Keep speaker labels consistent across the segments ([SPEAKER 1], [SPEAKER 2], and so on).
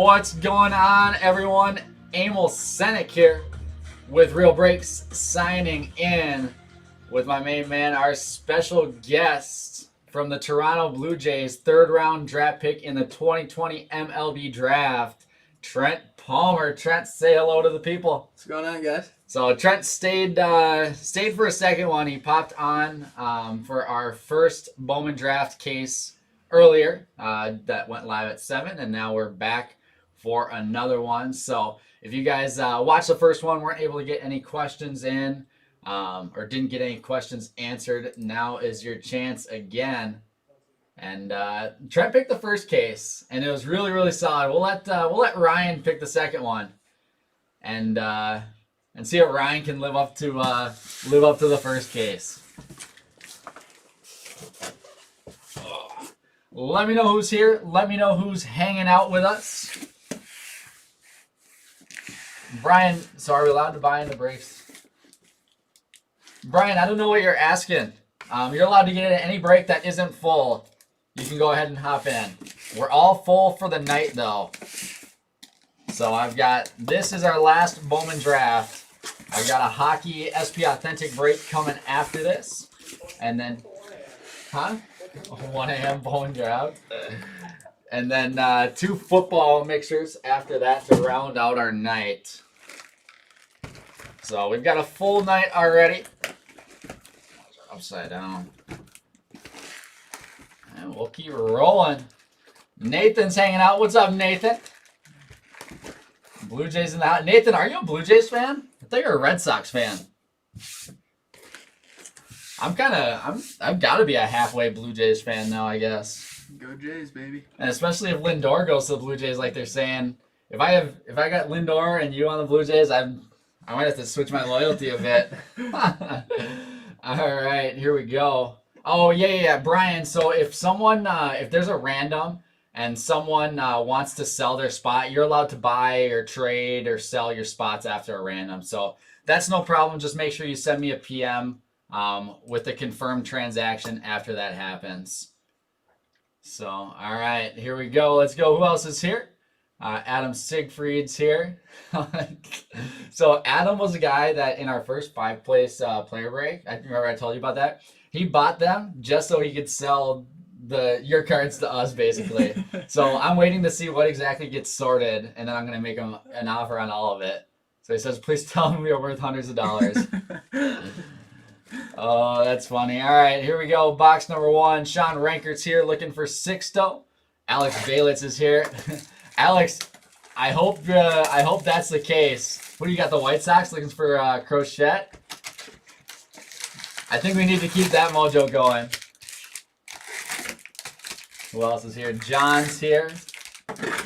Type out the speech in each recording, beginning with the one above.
[SPEAKER 1] What's going on, everyone? Emil Senek here with Real Breaks, signing in with my main man, our special guest from the Toronto Blue Jays, third-round draft pick in the 2020 MLB Draft, Trent Palmer. Trent, say hello to the people.
[SPEAKER 2] What's going on, guys?
[SPEAKER 1] So Trent stayed for a second one. He popped on for our first Bowman draft case earlier that went live at 7, and now we're back for another one. So if you guys watched the first one, weren't able to get any questions in, or didn't get any questions answered, now is your chance again. And Trent picked the first case, and it was really, really solid. We'll let Ryan pick the second one, and see if Ryan can live up to the first case. Let me know who's here. Let me know who's hanging out with us. Brian, so are we allowed to buy in the breaks? Brian, I don't know what you're asking. You're allowed to get in any break that isn't full. You can go ahead and hop in. We're all full for the night, though. So this is our last Bowman draft. I've got a hockey SP Authentic break coming after this. And then, 1 a.m. Bowman draft. And then 2 football mixers after that to round out our night. So we've got a full night already. Upside down. And we'll keep rolling. Nathan's hanging out. What's up, Nathan? Blue Jays in the house. Nathan, are you a Blue Jays fan? I thought you were a Red Sox fan. I've got to be a halfway Blue Jays fan now, I guess.
[SPEAKER 2] Go Jays, baby.
[SPEAKER 1] And especially if Lindor goes to the Blue Jays, like they're saying. If I got Lindor and you on the Blue Jays, I might have to switch my loyalty a bit. All right, here we go. Oh yeah, Brian. So if there's a random and someone wants to sell their spot, you're allowed to buy or trade or sell your spots after a random. So that's no problem. Just make sure you send me a PM with a confirmed transaction after that happens. So, all right, here we go. Let's go. Who else is here? Adam Siegfried's here. So Adam was a guy that in our first 5-place player break, I remember I told you about that. He bought them just so he could sell your cards to us, basically. So I'm waiting to see what exactly gets sorted, and then I'm going to make him an offer on all of it. So he says, please tell him we are worth hundreds of dollars. Oh, that's funny. All right, here we go. Box number 1. Sean Rankert's here looking for Sixto. Alex Baylitz is here. Alex, I hope that's the case. What do you got, the White Sox looking for Crochet? I think we need to keep that mojo going. Who else is here? John's here.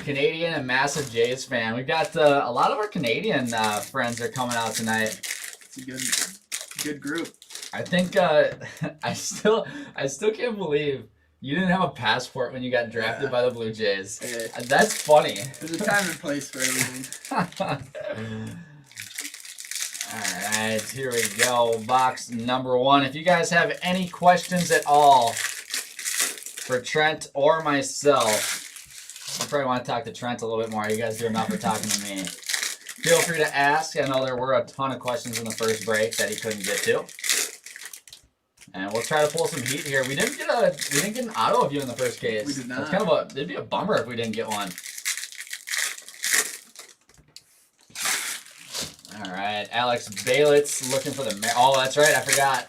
[SPEAKER 1] Canadian and massive Jays fan. We've got a lot of our Canadian friends are coming out tonight.
[SPEAKER 2] It's a good group.
[SPEAKER 1] I think I still can't believe you didn't have a passport when you got drafted by the Blue Jays.
[SPEAKER 2] Okay.
[SPEAKER 1] That's funny.
[SPEAKER 2] There's a time and place for everything.
[SPEAKER 1] All right, here we go. Box number 1. If you guys have any questions at all for Trent or myself, I probably want to talk to Trent a little bit more. You guys do enough for talking to me. Feel free to ask. I know there were a ton of questions in the first break that he couldn't get to. And we'll try to pull some heat here. We didn't get an auto of you in the first case.
[SPEAKER 2] We did not.
[SPEAKER 1] It's it'd be a bummer if we didn't get one. All right, Alex Baylitz looking for the oh, that's right, I forgot.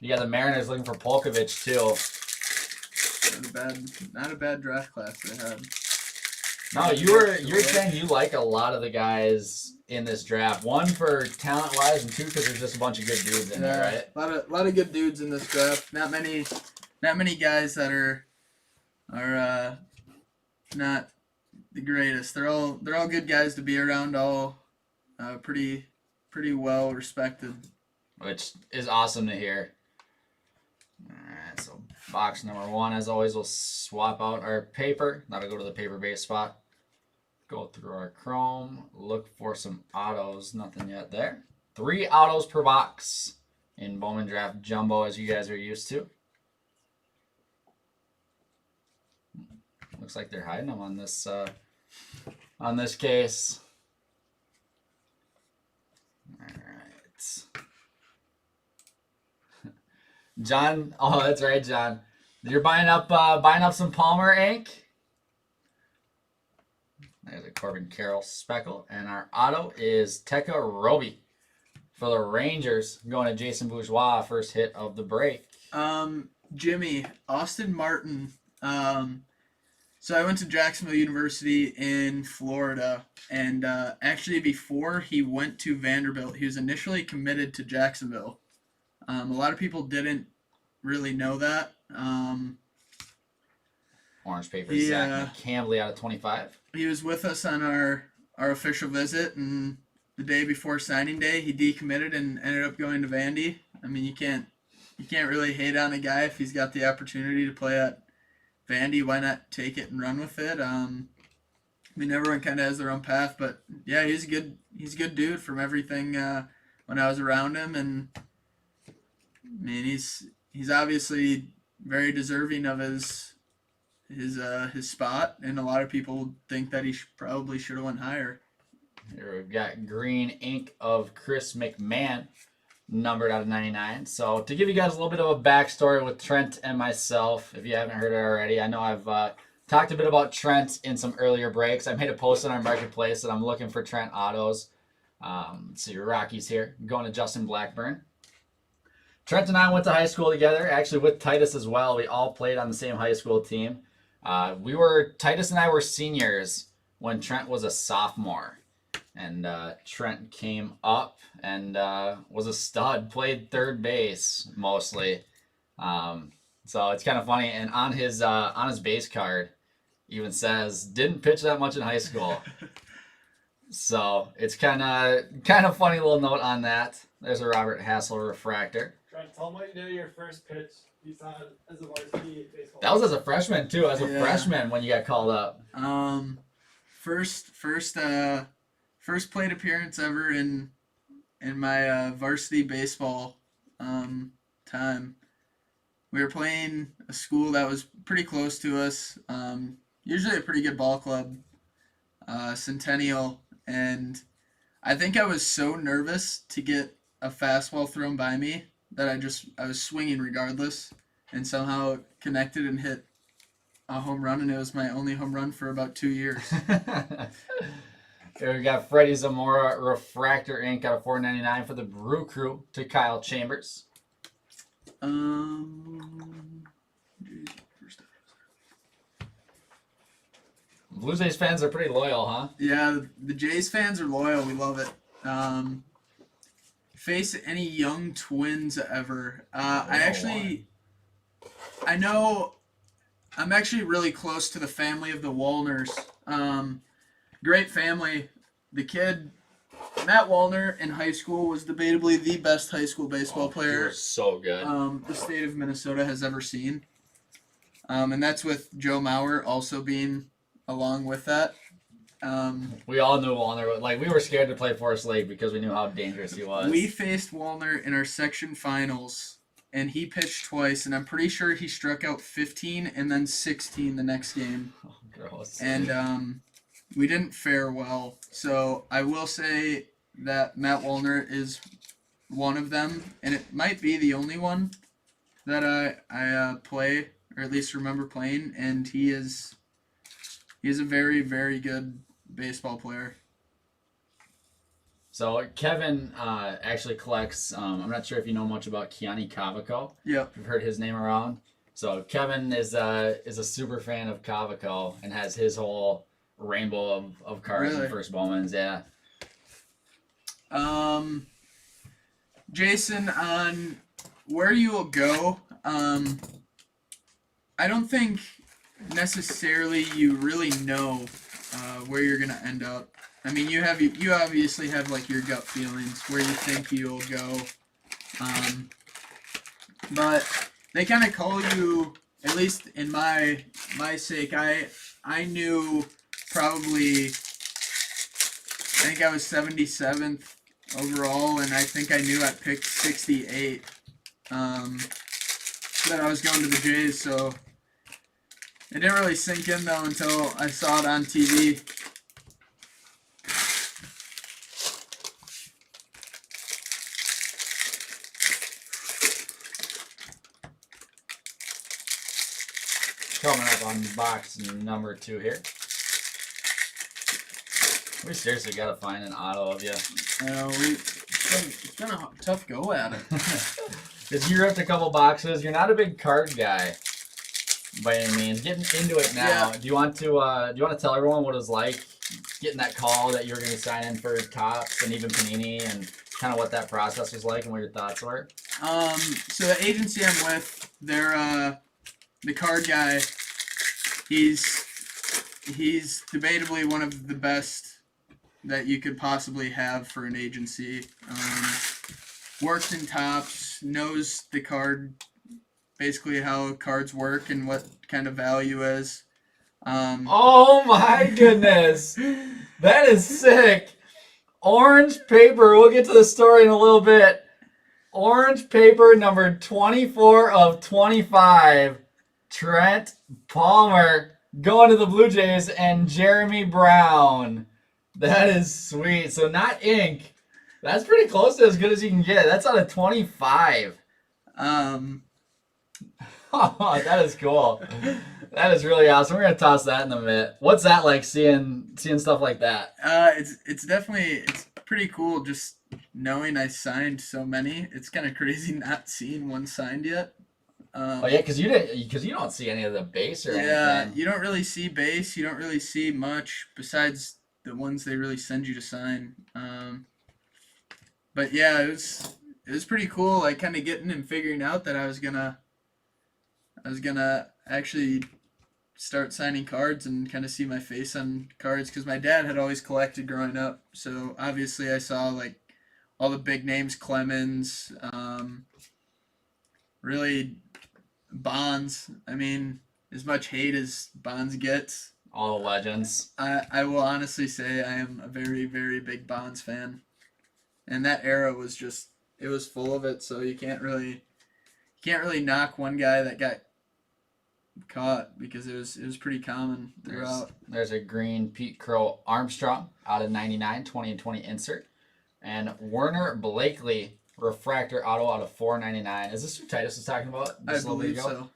[SPEAKER 1] You got the Mariners looking for Polkovich too.
[SPEAKER 2] Not a bad draft class they had.
[SPEAKER 1] No, you're saying you like a lot of the guys in this draft. 1 for talent wise, and 2 because there's just a bunch of good dudes in there, right?
[SPEAKER 2] A lot of good dudes in this draft. Not many guys that are not the greatest. They're all good guys to be around. All pretty well respected.
[SPEAKER 1] Which is awesome to hear. All right, so box number 1, as always, we'll swap out our paper. That'll go to the paper-based spot. Go through our Chrome, look for some autos. Nothing yet there. 3 autos per box in Bowman Draft Jumbo, as you guys are used to. Looks like they're hiding them on this on this case. All right. John, oh, that's right, John. You're buying up some Palmer ink. There's a Corbin Carroll speckle, and our auto is Tekka Roby for the Rangers, going to Jason Bourgeois, first hit of the break.
[SPEAKER 2] Jimmy, Austin Martin. So I went to Jacksonville University in Florida, and actually before he went to Vanderbilt, he was initially committed to Jacksonville. A lot of people didn't really know that.
[SPEAKER 1] Orange paper, Zach McCambley out of 25.
[SPEAKER 2] He was with us on our official visit, and the day before signing day, he decommitted and ended up going to Vandy. I mean, you can't really hate on a guy if he's got the opportunity to play at Vandy. Why not take it and run with it? I mean, everyone kind of has their own path, but yeah, he's a good dude from everything when I was around him, and I mean, he's obviously very deserving of his spot, and a lot of people think that he probably should have went higher.
[SPEAKER 1] Here we've got green ink of Chris McMahon, numbered out of 99. So to give you guys a little bit of a backstory with Trent and myself, if you haven't heard it already, I know I've talked a bit about Trent in some earlier breaks. I made a post on our marketplace that I'm looking for Trent autos. Let's see, Rockies here, going to Justin Blackburn. Trent and I went to high school together, actually with Titus as well. We all played on the same high school team. Titus and I were seniors when Trent was a sophomore. And Trent came up and was a stud, played third base mostly. So it's kind of funny. And on his base card, even says, didn't pitch that much in high school. So it's kind of funny little note on that. There's a Robert Hassel refractor.
[SPEAKER 3] Trent, tell them what you did your first pitch you saw as a varsity baseball.
[SPEAKER 1] That was as a freshman too, as a freshman when you got called up.
[SPEAKER 2] First plate appearance ever in my varsity baseball time. We were playing a school that was pretty close to us, usually a pretty good ball club, Centennial, and I think I was so nervous to get a fastball thrown by me that I was swinging regardless, and somehow connected and hit a home run, and it was my only home run for about 2 years.
[SPEAKER 1] Here we got Freddie Zamora refractor ink out of $4.99 for the Brew Crew to Kyle Chambers. Blue Jays fans are pretty loyal, huh?
[SPEAKER 2] Yeah, the Jays fans are loyal. We love it. Face any young Twins ever? I know I'm actually really close to the family of the Wallners. Great family. The kid, Matt Wallner, in high school was debatably the best high school baseball player.
[SPEAKER 1] He was so good.
[SPEAKER 2] The state of Minnesota has ever seen. And that's with Joe Mauer also being along with that.
[SPEAKER 1] We all knew Wallner. Like, we were scared to play Forest Lake because we knew how dangerous he was.
[SPEAKER 2] We faced Wallner in our section finals, and he pitched twice, and I'm pretty sure he struck out 15 and then 16 the next game.
[SPEAKER 1] Oh, gross.
[SPEAKER 2] And we didn't fare well. So I will say that Matt Wallner is one of them, and it might be the only one that I play, or at least remember playing, and he is a very, very good baseball player.
[SPEAKER 1] So Kevin actually collects, I'm not sure if you know much about Keani Cavaco.
[SPEAKER 2] Yep.
[SPEAKER 1] You've heard his name around. So Kevin is a super fan of Cavaco and has his whole rainbow of cards
[SPEAKER 2] Really?
[SPEAKER 1] and first Bowmans, yeah.
[SPEAKER 2] Jason, on where you will go, I don't think necessarily you really know where you're gonna end up. I mean, you obviously have like your gut feelings where you think you'll go, but they kind of call you, at least in my sake. I knew probably, I think I was 77th overall, and I think I knew at pick 68 that I was going to the Jays. So it didn't really sink in though until I saw it on TV.
[SPEAKER 1] Coming up on box number 2 here. We seriously got to find an auto of you.
[SPEAKER 2] It's been a tough go at it.
[SPEAKER 1] Because you ripped a couple boxes. You're not a big card guy by any means. Getting into it now.
[SPEAKER 2] Yeah.
[SPEAKER 1] Do you want to tell everyone what it was like getting that call that you were going to sign in for Topps and even Panini, and kind of what that process was like and what your thoughts were?
[SPEAKER 2] So the agency I'm with, they're the card guy. He's debatably one of the best that you could possibly have for an agency. Worked in Topps, knows the card, basically how cards work and what kind of value is.
[SPEAKER 1] Oh my goodness, that is sick. Orange paper. We'll get to the story in a little bit. Orange paper number 24 of 25. Trent Palmer going to the Blue Jays and Jeremy Brown. That is sweet. So not ink. That's pretty close to as good as you can get. That's out of 25. Oh, that is cool. That is really awesome. We're gonna toss that in a minute. What's that like seeing stuff like that?
[SPEAKER 2] It's definitely pretty cool just knowing I signed so many. It's kind of crazy not seeing one signed yet.
[SPEAKER 1] Oh yeah, because you don't see any of the base or anything.
[SPEAKER 2] Yeah, you don't really see base. You don't really see much besides the ones they really send you to sign. But yeah, it was pretty cool. Like kind of getting and figuring out that I was gonna actually start signing cards and kind of see my face on cards, because my dad had always collected growing up. So obviously I saw like all the big names, Clemens, really Bonds. I mean, as much hate as Bonds gets,
[SPEAKER 1] All the legends.
[SPEAKER 2] I will honestly say I am a very, very big Bonds fan. And that era was just, it was full of it, so you can't really knock one guy that got caught, because it was pretty common throughout.
[SPEAKER 1] There's a green Pete Crow Armstrong out of 99, 20 and 20 insert. And Werner Blakely refractor auto out of 499. Is this who Titus was talking about?
[SPEAKER 2] I believe so.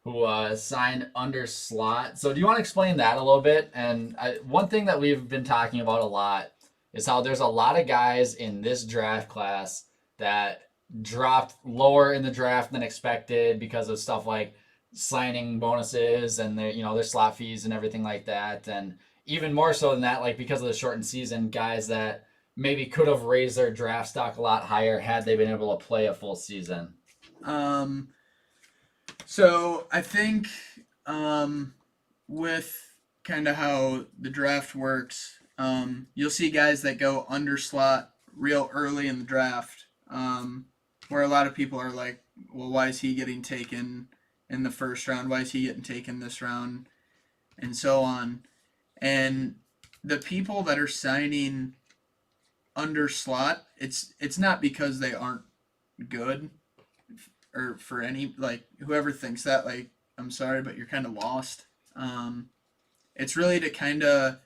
[SPEAKER 1] Who signed under slot. So do you want to explain that a little bit? And one thing that we've been talking about a lot is how there's a lot of guys in this draft class that dropped lower in the draft than expected because of stuff like signing bonuses and their slot fees and everything like that. And even more so than that, like because of the shortened season, guys that maybe could have raised their draft stock a lot higher had they been able to play a full season.
[SPEAKER 2] So I think with kind of how the draft works, you'll see guys that go under slot real early in the draft, where a lot of people are like, well, why is he getting taken in the first round? Why is he getting taken this round? And so on. And the people that are signing under slot, it's not because they aren't good, or for any, like, whoever thinks that, like, I'm sorry, but you're kind of lost. It's really to kind of,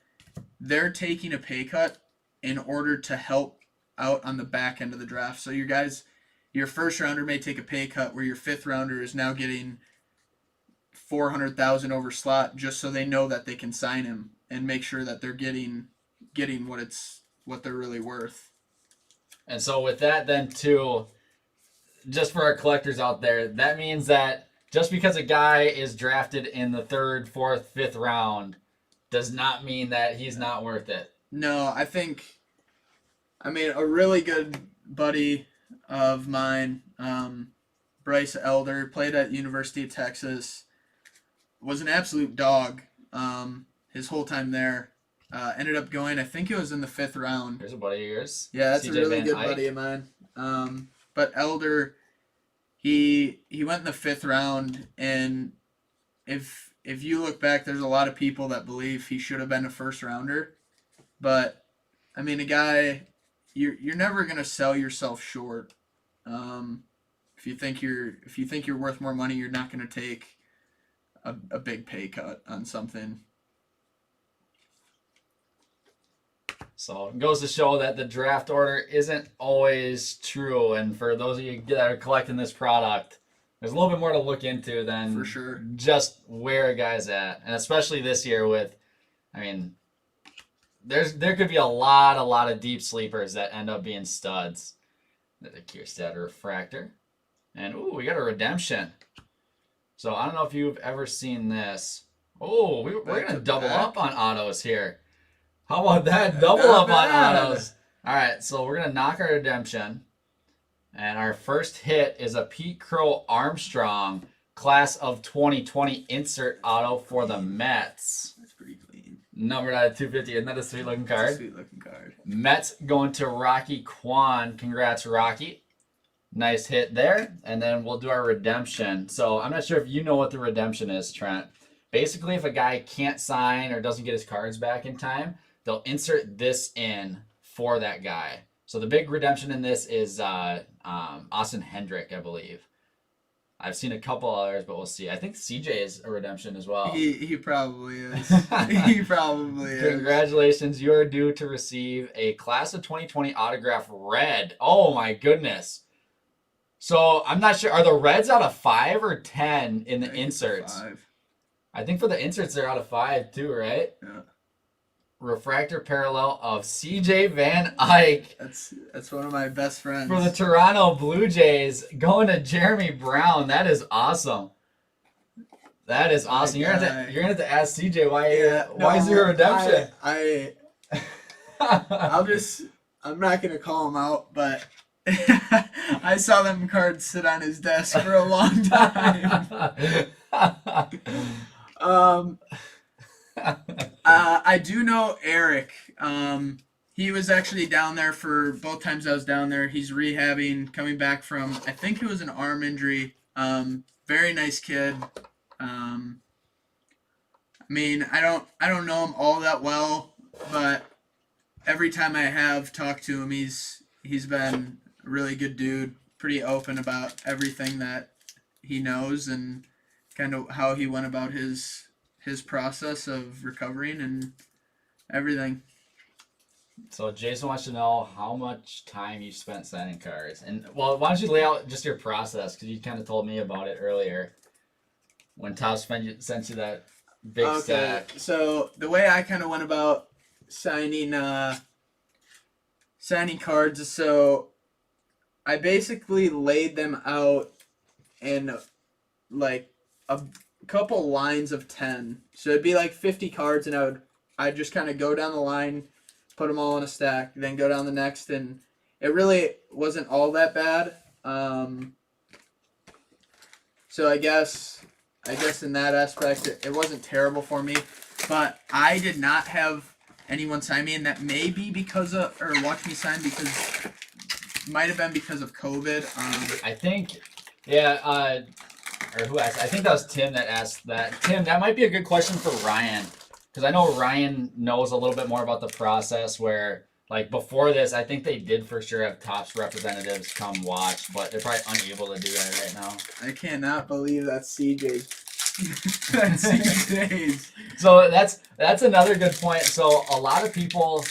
[SPEAKER 2] they're taking a pay cut in order to help out on the back end of the draft. So your first rounder may take a pay cut where your fifth rounder is now getting $400,000 over slot, just so they know that they can sign him and make sure that they're getting what they're really worth.
[SPEAKER 1] And so with that then too, just for our collectors out there, that means that just because a guy is drafted in the 3rd, 4th, 5th round does not mean that he's not worth it.
[SPEAKER 2] No, I mean, a really good buddy of mine, Bryce Elder, played at University of Texas, was an absolute dog his whole time there. Ended up going, I think it was in the 5th round.
[SPEAKER 1] Here's a buddy of yours.
[SPEAKER 2] Yeah, that's
[SPEAKER 1] CJ
[SPEAKER 2] a really
[SPEAKER 1] Van
[SPEAKER 2] good
[SPEAKER 1] Eyck.
[SPEAKER 2] buddy of mine. But Elder, he went in the 5th round, and if you look back, there's a lot of people that believe he should have been a first rounder. But I mean, a guy, you're never gonna sell yourself short. If you think you're worth more money, you're not gonna take a big pay cut on something.
[SPEAKER 1] So it goes to show that the draft order isn't always true. And for those of you that are collecting this product, there's a little bit more to look into than
[SPEAKER 2] For sure.
[SPEAKER 1] just where a guy's at, and especially this year with, I mean, there could be a lot of deep sleepers that end up being studs. There's a Kierstead refractor, and ooh, we got a redemption. So I don't know if you've ever seen this. Oh, we're gonna double up on autos here. How about that? Double up on autos. All right, so we're gonna knock our redemption. And our first hit is a Pete Crow Armstrong class of 2020 insert auto for the Mets.
[SPEAKER 2] That's pretty clean.
[SPEAKER 1] Numbered out of 250. Isn't that a sweet looking card?
[SPEAKER 2] That's a sweet looking card.
[SPEAKER 1] Mets going to Rocky Kwan. Congrats, Rocky. Nice hit there. And then we'll do our redemption. So I'm not sure if you know what the redemption is, Trent. Basically, if a guy can't sign or doesn't get his cards back in time, they'll insert this in for that guy. So the big redemption in this is Austin Hendrick, I believe. I've seen a couple others, but we'll see. I think CJ is a redemption as well.
[SPEAKER 2] He probably is. He probably is.
[SPEAKER 1] Congratulations. You are due to receive a class of 2020 autograph red. Oh, my goodness. So I'm not sure. Are the reds out of 5 or 10 in the inserts?
[SPEAKER 2] 5.
[SPEAKER 1] I think for the inserts, they're out of 5 too, right?
[SPEAKER 2] Yeah.
[SPEAKER 1] Refractor parallel of CJ Van Eyck.
[SPEAKER 2] That's one of my best friends.
[SPEAKER 1] For the Toronto Blue Jays, going to Jeremy Brown. That is awesome. That is awesome. You're gonna have to ask CJ why is there a redemption?
[SPEAKER 2] I'm not gonna call him out, but I saw them cards sit on his desk for a long time. I do know Eric. He was actually down there for both times I was down there. He's rehabbing, coming back from, I think it was an arm injury. Very nice kid. I mean, I don't know him all that well, but every time I have talked to him, he's been a really good dude, pretty open about everything that he knows and kind of how he went about his process of recovering and everything.
[SPEAKER 1] So Jason wants to know how much time you spent signing cards. And, well, why don't you lay out just your process, because you kind of told me about it earlier when Tom sent you that big stack.
[SPEAKER 2] So the way I kind of went about signing cards is, so I basically laid them out in like a couple lines of 10. So it'd be like 50 cards, and I'd just kind of go down the line, put them all in a stack, then go down the next, and it really wasn't all that bad. So I guess in that aspect, it wasn't terrible for me, but I did not have anyone sign me, and that may be because of, or watch me sign, because might have been because of COVID.
[SPEAKER 1] I think, yeah, or who asked? I think that was Tim that asked that. Tim, that might be a good question for Ryan, because I know Ryan knows a little bit more about the process where, like, before this, I think they did for sure have Topps representatives come watch, but they're probably unable to do that right now.
[SPEAKER 2] I cannot believe that's CJ. That's CJ's.
[SPEAKER 1] So that's another good point. So a lot of people,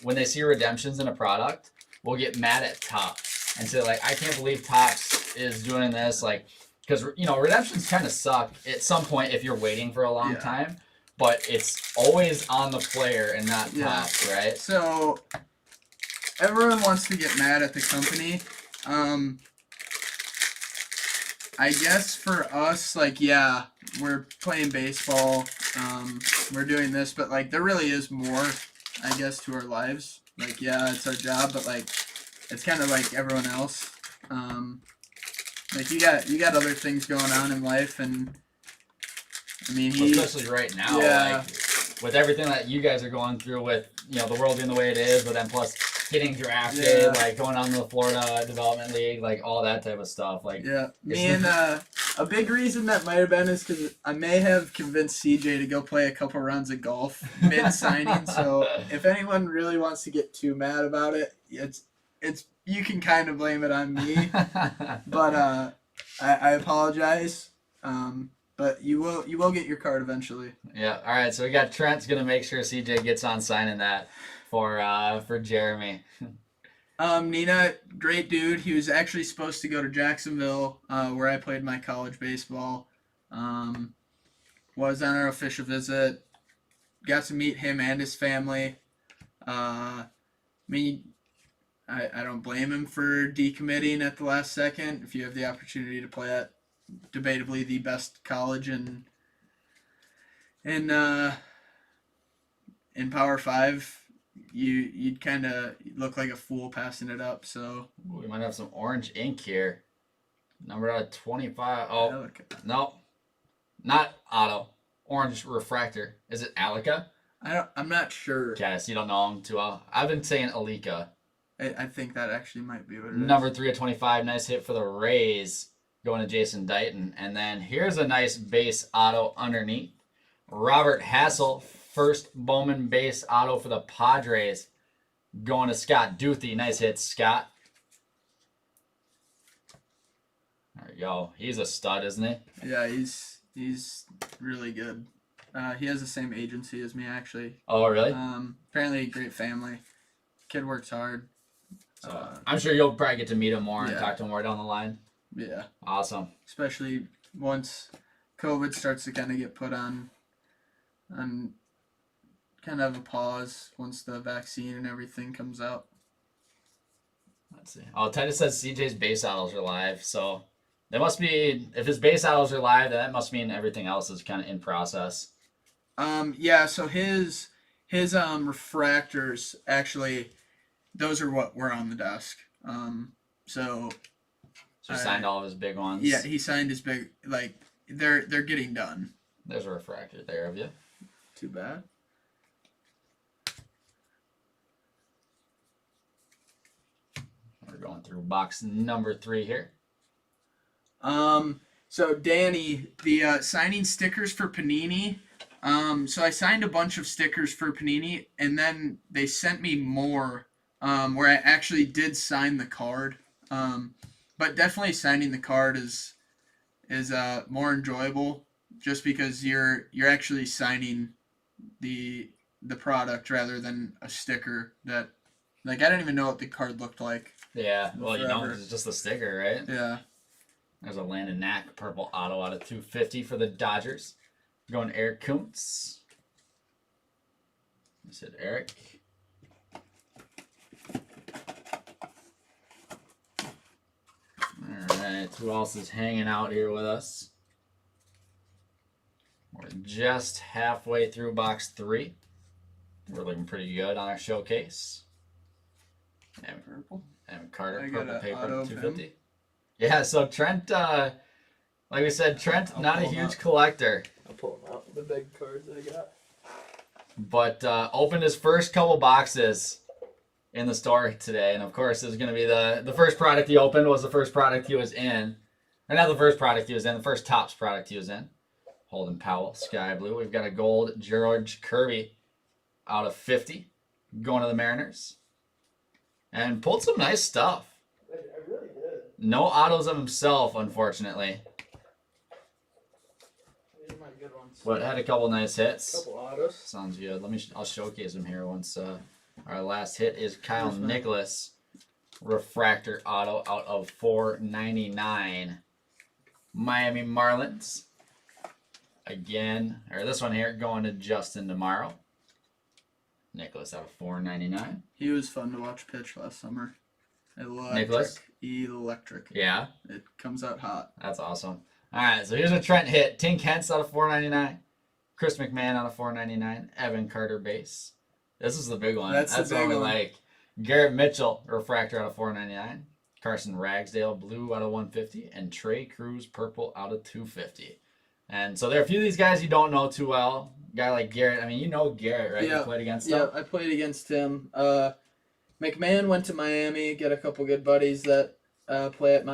[SPEAKER 1] when they see redemptions in a product, will get mad at Topps and say, like, I can't believe Topps is doing this, like, because, you know, redemptions kind of suck at some point if you're waiting for a long time, but it's always on the player and not Topps, right?
[SPEAKER 2] So everyone wants to get mad at the company. I guess for us, like, yeah, we're playing baseball, we're doing this, but, like, there really is more, I guess, to our lives. Like, yeah, it's our job, but, like, it's kind of like everyone else. Like, you got other things going on in life, and I mean,
[SPEAKER 1] especially right now, like, with everything that you guys are going through with, you know, the world being the way it is, but then plus getting drafted, like going on to the Florida Development League, like all that type of stuff. Like,
[SPEAKER 2] me and a big reason that might have been is because I may have convinced CJ to go play a couple rounds of golf mid signing. So if anyone really wants to get too mad about it, it's you can kind of blame it on me. But I apologize. But you will get your card eventually.
[SPEAKER 1] Yeah. All right. So we got Trent's gonna make sure CJ gets on signing that for Jeremy.
[SPEAKER 2] Nina, great dude. He was actually supposed to go to Jacksonville, where I played my college baseball. Was on our official visit. Got to meet him and his family. I don't blame him for decommitting at the last second. If you have the opportunity to play at debatably the best college in Power 5, you'd kind of look like a fool passing it up. So
[SPEAKER 1] We might have some orange ink here. Number out of 25. Oh, no. Not auto. Orange refractor. Is it Alica?
[SPEAKER 2] I'm not sure.
[SPEAKER 1] Yes, you don't know him too well. I've been saying Alika.
[SPEAKER 2] I think that actually might be what it is.
[SPEAKER 1] Number 3 of 25. Nice hit for the Rays. Going to Jason Dighton. And then here's a nice base auto underneath. Robert Hassel. First Bowman base auto for the Padres. Going to Scott Duthie. Nice hit, Scott. There we go. He's a stud, isn't he?
[SPEAKER 2] Yeah, he's really good. He has the same agency as me, actually.
[SPEAKER 1] Oh, really?
[SPEAKER 2] Apparently a great family. Kid works hard.
[SPEAKER 1] So I'm sure you'll probably get to meet him more and
[SPEAKER 2] Yeah.
[SPEAKER 1] talk to him more down the line.
[SPEAKER 2] Yeah.
[SPEAKER 1] Awesome.
[SPEAKER 2] Especially once COVID starts to kind of get put on kind of a pause once the vaccine and everything comes out.
[SPEAKER 1] Let's see. Oh, Titus says CJ's base autos are live, so they must be. If his base autos are live, then that must mean everything else is kind of in process.
[SPEAKER 2] Yeah. So his refractors actually, those are what were on the desk. So
[SPEAKER 1] he signed all of his big ones.
[SPEAKER 2] yeah, he signed his big, like they're getting done.
[SPEAKER 1] There's a refractor there of you.
[SPEAKER 2] Too bad.
[SPEAKER 1] We're going through box number 3 here.
[SPEAKER 2] So Danny, the signing stickers for Panini. So I signed a bunch of stickers for Panini, and then they sent me more, where I actually did sign the card. But definitely signing the card is more enjoyable, just because you're actually signing the product rather than a sticker that, like, I don't even know what the card looked like.
[SPEAKER 1] Yeah, well, you know,
[SPEAKER 2] Forever.
[SPEAKER 1] it's just a sticker, right?
[SPEAKER 2] Yeah.
[SPEAKER 1] There's a Landon Knack purple auto out of 250 for the Dodgers. Going Eric Kuntz. I said Eric. All right, who else is hanging out here with us? We're just halfway through box 3. We're looking pretty good on our showcase. And Carter,
[SPEAKER 2] I got
[SPEAKER 1] purple
[SPEAKER 2] an
[SPEAKER 1] paper,
[SPEAKER 2] auto of
[SPEAKER 1] 250. Yeah, so Trent, like we said, Trent,
[SPEAKER 3] I'll
[SPEAKER 1] not a
[SPEAKER 3] pull 'em
[SPEAKER 1] huge
[SPEAKER 3] up.
[SPEAKER 1] collector,
[SPEAKER 3] I'll pull them out. The big cards I got.
[SPEAKER 1] but opened his first couple boxes in the store today. And of course, this is going to be the first product he opened was the first product he was in. Or not the first product he was in, the first Topps product he was in. Holden Powell, Sky Blue. We've got a gold George Kirby out of 50 going to the Mariners. And pulled some nice stuff.
[SPEAKER 3] I really did.
[SPEAKER 1] No autos of himself, unfortunately.
[SPEAKER 3] These are my good ones.
[SPEAKER 1] But had a couple nice hits.
[SPEAKER 3] Couple autos.
[SPEAKER 1] Sounds good. I'll showcase them here once our last hit is Kyle
[SPEAKER 2] Where's mine?
[SPEAKER 1] Nicholas refractor auto out of 499. Miami Marlins. Again, or this one here going to Justin tomorrow. Nicholas out of 499.
[SPEAKER 2] He was fun to watch pitch last summer.
[SPEAKER 1] Nicholas?
[SPEAKER 2] Electric.
[SPEAKER 1] Yeah,
[SPEAKER 2] It comes out hot.
[SPEAKER 1] that's awesome. All right, so here's a Trent hit. Tink Hentz out of 499. Chris McMahon out of 499. Evan Carter base. This is the big one.
[SPEAKER 2] That's the
[SPEAKER 1] what
[SPEAKER 2] big
[SPEAKER 1] we
[SPEAKER 2] one.
[SPEAKER 1] like. Garrett Mitchell refractor out of 499. Carson Ragsdale blue out of 150. And Trey Cruz purple out of 250. And so there are a few of these guys you don't know too well. A guy like Garrett. I mean, you know Garrett, right?
[SPEAKER 2] Yeah.
[SPEAKER 1] You played against
[SPEAKER 2] Yeah,
[SPEAKER 1] him.
[SPEAKER 2] I played against him. McMahon went to Miami, got a couple good buddies that play at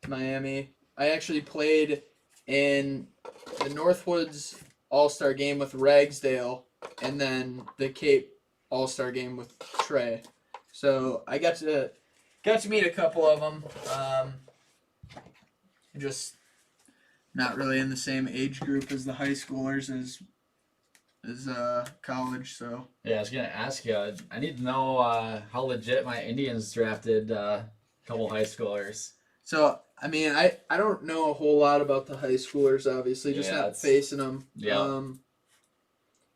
[SPEAKER 2] Miami. I actually played in the Northwoods All-Star game with Ragsdale, and then the Cape All-Star game with Trey. So I got to meet a couple of them. Just not really in the same age group as the high schoolers, as is college. So
[SPEAKER 1] Yeah, I was gonna ask you. I need to know how legit my Indians drafted a couple high schoolers.
[SPEAKER 2] so I mean I don't know a whole lot about the high schoolers, obviously, just
[SPEAKER 1] Yeah,
[SPEAKER 2] not
[SPEAKER 1] it's-
[SPEAKER 2] facing them.
[SPEAKER 1] Yeah.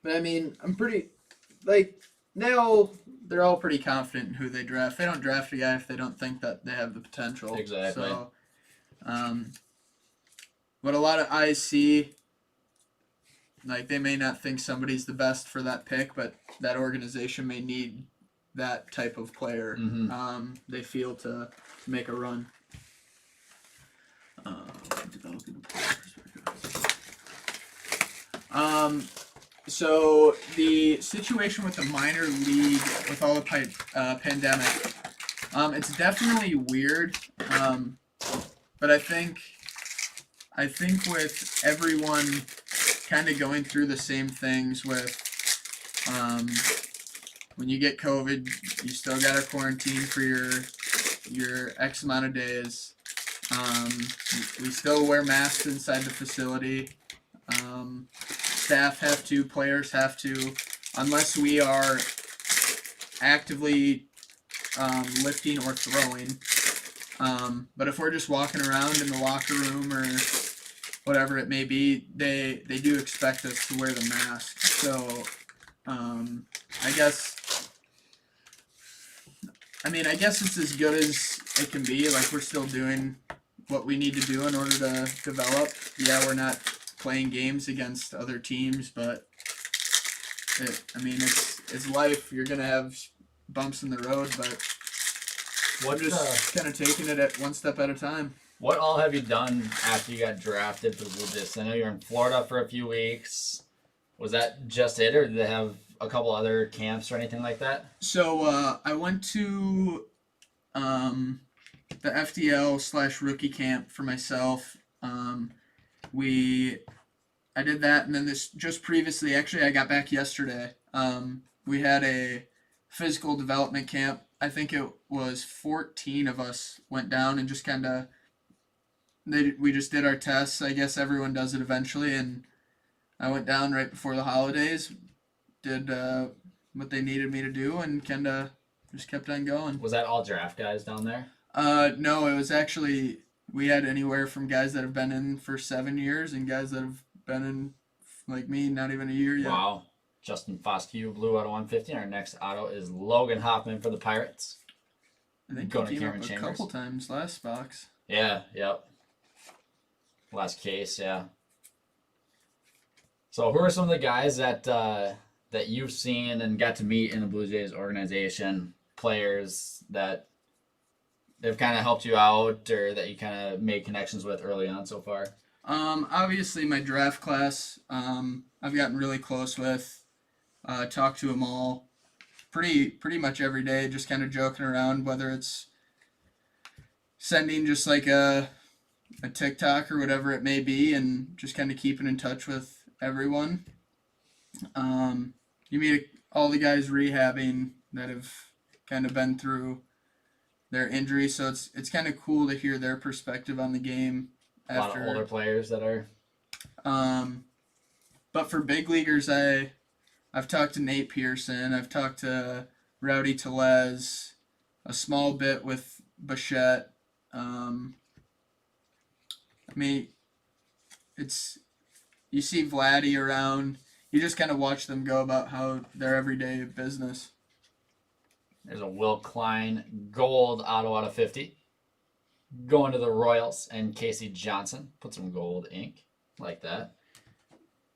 [SPEAKER 2] But I mean I'm pretty like they're all pretty confident in who they draft. They don't draft a guy if they don't think that they have the potential.
[SPEAKER 1] Exactly.
[SPEAKER 2] So, what a lot of eyes see, like they may not think somebody's the best for that pick, but that organization may need that type of player.
[SPEAKER 1] Mhm.
[SPEAKER 2] They feel to make a run. Developing a player perspective. So the situation with the minor league with all the pandemic, it's definitely weird. But I think with everyone kind of going through the same things with when you get COVID, you still got to quarantine for your X amount of days. We still wear masks inside the facility. Staff have to, players have to, unless we are actively lifting or throwing. But if we're just walking around in the locker room or whatever it may be, they do expect us to wear the mask. So I guess it's as good as it can be. Like we're still doing what we need to do in order to develop. Yeah, we're not playing games against other teams, but it's life. You're gonna have bumps in the road, but we're just kind of taking it at one step at a time.
[SPEAKER 1] What all have you done after you got drafted for the Blue Jays? I know you're in Florida for a few weeks. Was that just it, or did they have a couple other camps or anything like that?
[SPEAKER 2] So I went to the FDL/rookie camp for myself. I did that, and then just previously, actually, I got back yesterday. We had a physical development camp. I think it was 14 of us went down and just kind of we just did our tests. I guess everyone does it eventually, and I went down right before the holidays, did what they needed me to do, and kind of just kept on going.
[SPEAKER 1] Was that all draft guys down there?
[SPEAKER 2] No, it was actually we had anywhere from guys that have been in for 7 years and guys that have been in, like me, not even a year yet.
[SPEAKER 1] Wow. Justin Foscue, blue out of 150. Our next auto is Logan Hoffman for the Pirates.
[SPEAKER 2] I think
[SPEAKER 1] Going
[SPEAKER 2] he
[SPEAKER 1] to
[SPEAKER 2] came up
[SPEAKER 1] Cameron
[SPEAKER 2] a
[SPEAKER 1] Chambers.
[SPEAKER 2] couple times last box.
[SPEAKER 1] Yeah, yep. Last case, yeah. So who are some of the guys that you've seen and got to meet in the Blue Jays organization, players that they've kind of helped you out or that you kind of made connections with early on so far?
[SPEAKER 2] Obviously my draft class, I've gotten really close with, talked to them all pretty much every day, just kind of joking around, whether it's sending just like a TikTok or whatever it may be, and just kind of keeping in touch with everyone. You meet all the guys rehabbing that have kind of been through their injury, so it's kind of cool to hear their perspective on the game.
[SPEAKER 1] A lot of older players that are.
[SPEAKER 2] But for big leaguers, I've talked to Nate Pearson, I've talked to Rowdy Tellez, a small bit with Bichette. You see Vladdy around. You just kind of watch them go about how their everyday business.
[SPEAKER 1] There's a Will Klein gold auto out of 50. Going to the Royals and Casey Johnson. Put some gold ink like that.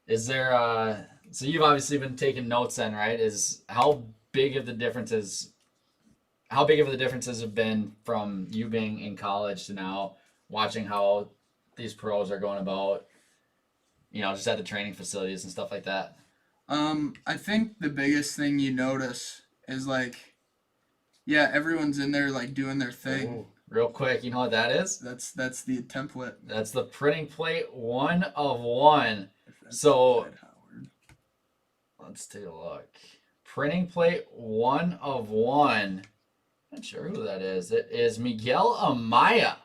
[SPEAKER 1] Is there so you've obviously been taking notes then, right? Is how big of the differences have been from you being in college to now watching how these pros are going about, just at the training facilities and stuff like that?
[SPEAKER 2] I think the biggest thing you notice is everyone's in there doing their thing.
[SPEAKER 1] Ooh, real quick, you know what that is?
[SPEAKER 2] That's the template.
[SPEAKER 1] That's the printing plate 1 of 1. So let's take a look. Printing plate 1 of 1. Not sure who that is. It is Miguel Amaya.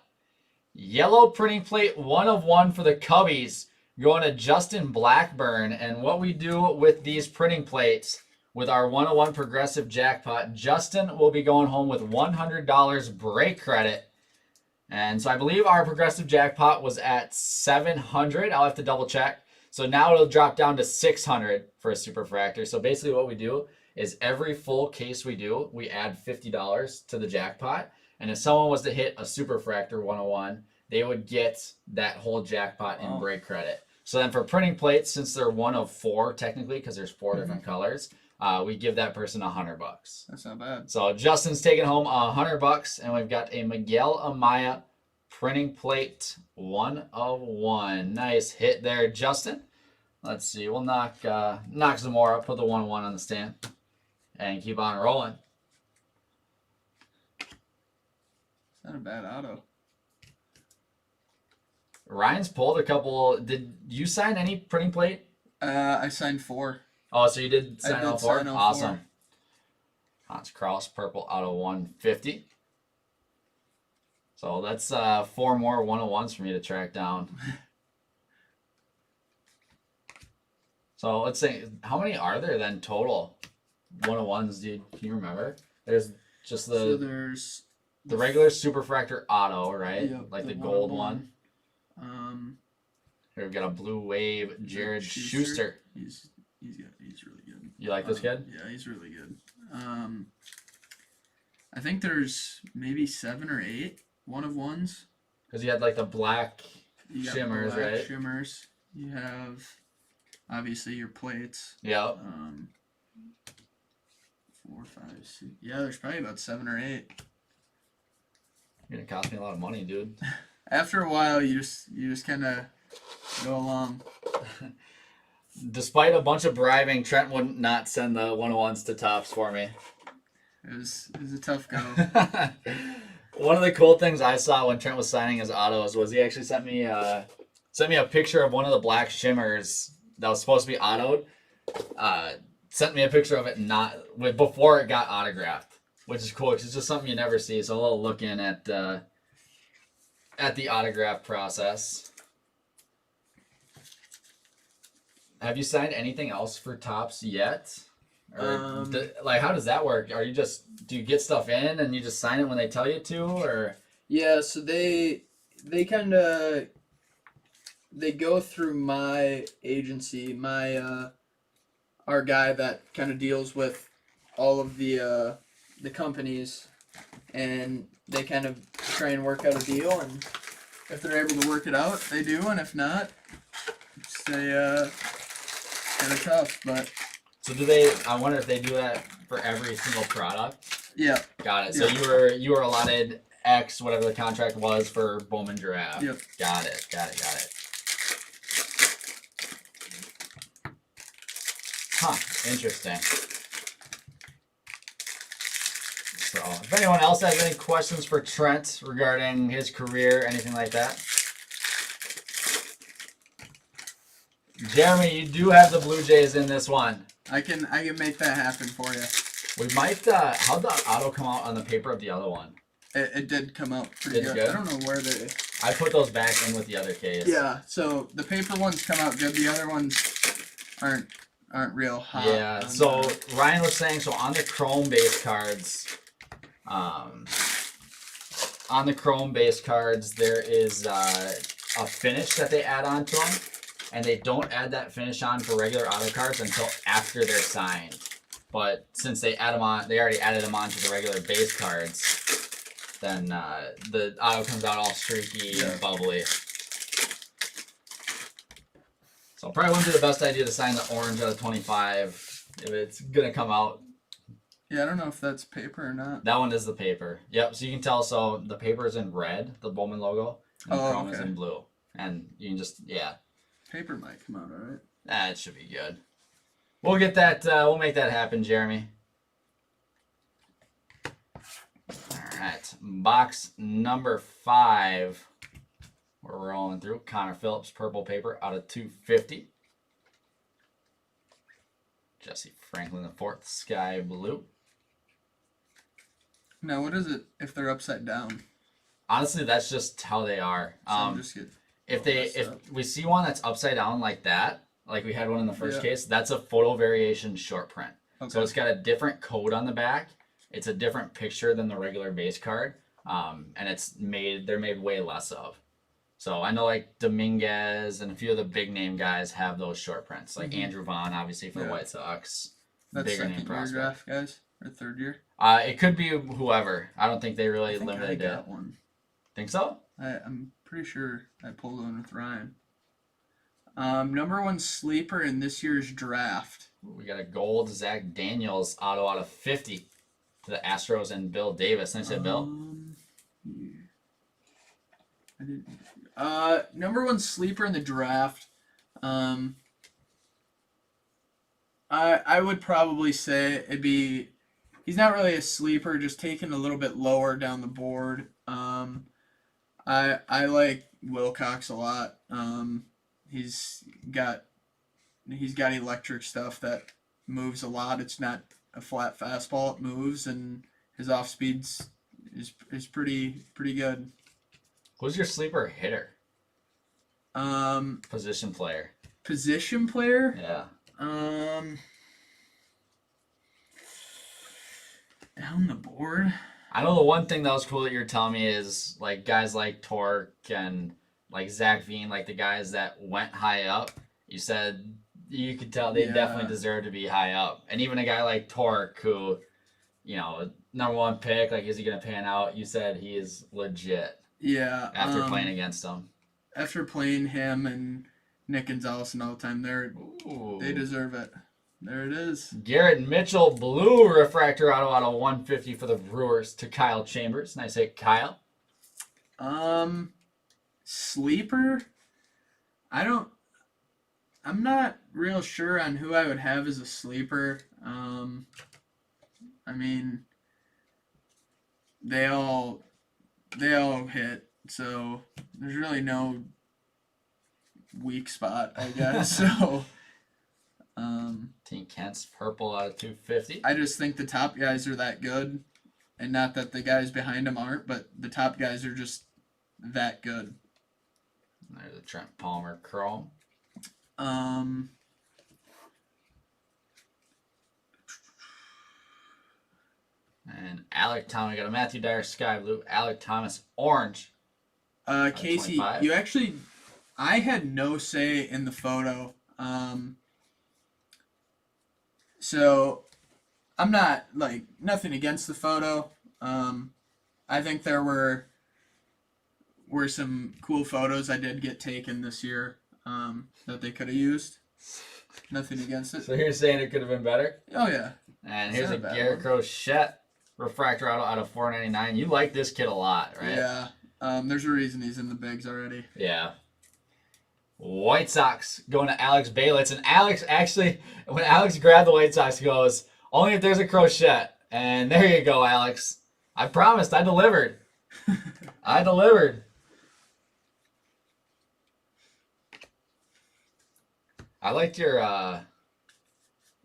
[SPEAKER 1] Yellow printing plate 1 of 1 for the Cubbies. Going to Justin Blackburn. And what we do with these printing plates with our 101 Progressive Jackpot, Justin will be going home with $100 break credit. And so I believe our Progressive Jackpot was at 700. I'll have to double check. So now it'll drop down to 600 for a superfractor. So basically what we do is every full case we do, we add $50 to the jackpot. And if someone was to hit a superfractor 101, they would get that whole jackpot in break credit. So then for printing plates, since they're one of four technically, because there's 4 different colors, we give that person $100.
[SPEAKER 2] That's not bad.
[SPEAKER 1] So Justin's taking home $100, and we've got a Miguel Amaya printing plate 1 of 1. Nice hit there, Justin. Let's see. We'll knock some more up. Put the 1 1 on the stand, and keep on rolling.
[SPEAKER 2] Not a bad auto.
[SPEAKER 1] Ryan's pulled a couple. Did you sign any printing plate?
[SPEAKER 2] I signed 4.
[SPEAKER 1] Oh, so you did sign all 4?
[SPEAKER 2] Sign all
[SPEAKER 1] Awesome.
[SPEAKER 2] 4.
[SPEAKER 1] Hans Kraus, purple out of 150. So that's 4 more 101s for me to track down. So let's say, how many are there then total 101s, dude? Can you remember? There's just
[SPEAKER 2] So there's
[SPEAKER 1] the regular superfractor auto, right?
[SPEAKER 2] Yep,
[SPEAKER 1] Like the
[SPEAKER 2] the
[SPEAKER 1] gold
[SPEAKER 2] 101.
[SPEAKER 1] one. Here we've got a blue wave Jared Schuster.
[SPEAKER 2] He's really good.
[SPEAKER 1] You like this kid?
[SPEAKER 2] Yeah, he's really good. I think there's maybe 7 or 8 1-of-1s.
[SPEAKER 1] Because you had like the black
[SPEAKER 2] You got
[SPEAKER 1] shimmers,
[SPEAKER 2] black
[SPEAKER 1] right?
[SPEAKER 2] Shimmers. You have obviously your plates.
[SPEAKER 1] Yep.
[SPEAKER 2] 4, 5, 6. Yeah, there's probably about 7 or 8.
[SPEAKER 1] You're gonna cost me a lot of money, dude.
[SPEAKER 2] After a while, you just kind of go along.
[SPEAKER 1] Despite a bunch of bribing, Trent would not send the 101s to Tops for me.
[SPEAKER 2] It was a tough go.
[SPEAKER 1] One of the cool things I saw when Trent was signing his autos was he actually sent me a picture of one of the black shimmers that was supposed to be autoed. Sent me a picture of it before it got autographed, which is cool because it's just something you never see. So a little look in at the autograph process. Have you signed anything else for Tops yet? Or how does that work? Do you get stuff in and you just sign it when they tell you to, or?
[SPEAKER 2] Yeah, so they go through my agency, our guy that kind of deals with all of the companies, and they kind of try and work out a deal, and if they're able to work it out, they do, and if not, they kind of tough, but.
[SPEAKER 1] So I wonder if they do that for every single product?
[SPEAKER 2] Yeah.
[SPEAKER 1] Got it.
[SPEAKER 2] Yeah.
[SPEAKER 1] So you were allotted X, whatever the contract was for Bowman Giraffe.
[SPEAKER 2] Yep.
[SPEAKER 1] Got it. Huh. Interesting. So if anyone else has any questions for Trent regarding his career, anything like that. Jeremy, you do have the Blue Jays in this one.
[SPEAKER 2] I can make that happen for you.
[SPEAKER 1] We might. How'd the auto come out on the paper of the other one?
[SPEAKER 2] It did come out pretty
[SPEAKER 1] Did it
[SPEAKER 2] good.
[SPEAKER 1] good?
[SPEAKER 2] I don't know where they.
[SPEAKER 1] I put those back in with the other case.
[SPEAKER 2] Yeah, so the paper ones come out good. The other ones aren't real hot.
[SPEAKER 1] Yeah. So Ryan was saying, so on the chrome base cards, there is a finish that they add on to them. And they don't add that finish on for regular auto cards until after they're signed. But since they already added them on to the regular base cards, then the auto comes out all streaky and bubbly. So probably wouldn't be the best idea to sign the orange out of 25 if it's gonna come out.
[SPEAKER 2] Yeah, I don't know if that's paper or not.
[SPEAKER 1] That one is the paper. Yep. So you can tell. So the paper is in red, the Bowman logo, and the chrome is in blue, and you can just
[SPEAKER 2] Paper might come out alright.
[SPEAKER 1] It should be good. We'll get that. We'll make that happen, Jeremy. All right, box number 5. We're rolling through. Connor Phillips, purple paper out of 250. Jesse Franklin IV, sky blue.
[SPEAKER 2] Now, what is it if they're upside down?
[SPEAKER 1] Honestly, that's just how they are.
[SPEAKER 2] So I'm just kidding.
[SPEAKER 1] if we see one that's upside down like that, like we had one in the first
[SPEAKER 2] Yeah.
[SPEAKER 1] case, that's a photo variation short print.
[SPEAKER 2] Okay.
[SPEAKER 1] So it's got a different code on the back. It's a different picture than the regular base card. And they're made way less of. So I know like Dominguez and a few of the big name guys have those short prints, like Andrew Vaughn, obviously for the White Sox.
[SPEAKER 2] That's
[SPEAKER 1] bigger name
[SPEAKER 2] second year
[SPEAKER 1] prospect.
[SPEAKER 2] draft guys or third year.
[SPEAKER 1] It could be whoever. I don't think they really
[SPEAKER 2] I think
[SPEAKER 1] limited
[SPEAKER 2] I
[SPEAKER 1] it.
[SPEAKER 2] got one.
[SPEAKER 1] Think so?
[SPEAKER 2] I'm pretty sure I pulled one with Ryan. Number one sleeper in this year's draft.
[SPEAKER 1] We got a gold Zach Daniels auto out of 50 to the Astros and Bill Davis. Nice hit, Bill.
[SPEAKER 2] Yeah. I didn't. Number one sleeper in the draft. I would probably say it'd be. He's not really a sleeper, just taken a little bit lower down the board. I like Wilcox a lot. He's got electric stuff that moves a lot. It's not a flat fastball. It moves, and his off speeds is pretty good.
[SPEAKER 1] Who's your sleeper hitter? Position player.
[SPEAKER 2] Position player.
[SPEAKER 1] Yeah.
[SPEAKER 2] Down the board.
[SPEAKER 1] I know the one thing that was cool that you're telling me is like guys like Torque and like Zach Veen, like the guys that went high up. You said you could tell they definitely deserve to be high up. And even a guy like Torque, who, you know, number one pick, like is he gonna pan out? You said he is legit.
[SPEAKER 2] Yeah.
[SPEAKER 1] After playing against him.
[SPEAKER 2] After playing him and Nick Gonzalez and all the time, they deserve it. There it is.
[SPEAKER 1] Garrett Mitchell, blue refractor auto out of 150 for the Brewers to Kyle Chambers. Nice hit, Kyle.
[SPEAKER 2] Sleeper? I'm not real sure on who I would have as a sleeper. I mean, they all hit, so there's really no weak spot, I guess. So,
[SPEAKER 1] Team Kent's purple out of 250.
[SPEAKER 2] I just think the top guys are that good, and not that the guys behind them aren't, but the top guys are just that good.
[SPEAKER 1] There's a Trent Palmer chrome.
[SPEAKER 2] And
[SPEAKER 1] Alec Thomas, we got a Matthew Dyer sky blue, Alec Thomas orange.
[SPEAKER 2] Casey,
[SPEAKER 1] 25.
[SPEAKER 2] you actually, I had no say in the photo. So I'm not like nothing against the photo. I think there were some cool photos I did get taken this year that they could have used. Nothing against it.
[SPEAKER 1] So you're saying it could have been better?
[SPEAKER 2] Oh yeah.
[SPEAKER 1] And
[SPEAKER 2] It's
[SPEAKER 1] here's
[SPEAKER 2] not
[SPEAKER 1] a
[SPEAKER 2] a bad
[SPEAKER 1] Garrett
[SPEAKER 2] one.
[SPEAKER 1] Crochet refractor auto out of 499. You like this kid a lot, right?
[SPEAKER 2] Yeah. There's a reason he's in the bigs already.
[SPEAKER 1] Yeah. White Sox going to Alex Baylitz. And Alex actually, when Alex grabbed the White Sox, he goes, only if there's a Crochet. And there you go, Alex. I promised. I delivered. I delivered. I liked your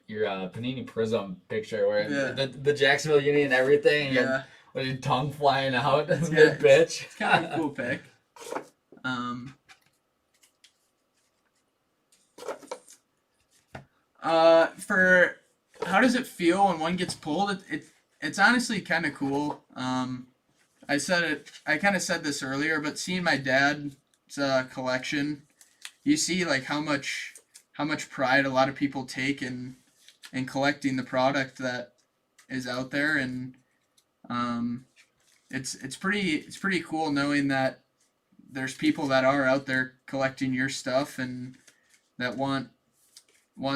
[SPEAKER 1] Panini Prism picture where the Jacksonville Uni and everything. And
[SPEAKER 2] Yeah.
[SPEAKER 1] with your tongue flying out
[SPEAKER 2] good.
[SPEAKER 1] mid-pitch.
[SPEAKER 2] It's kind of a cool pick. For how does it feel when one gets pulled? It's honestly kind of cool. I kind of said this earlier, but seeing my dad's collection, you see like how much pride a lot of people take in collecting the product that is out there, and it's pretty cool knowing that there's people that are out there collecting your stuff and that want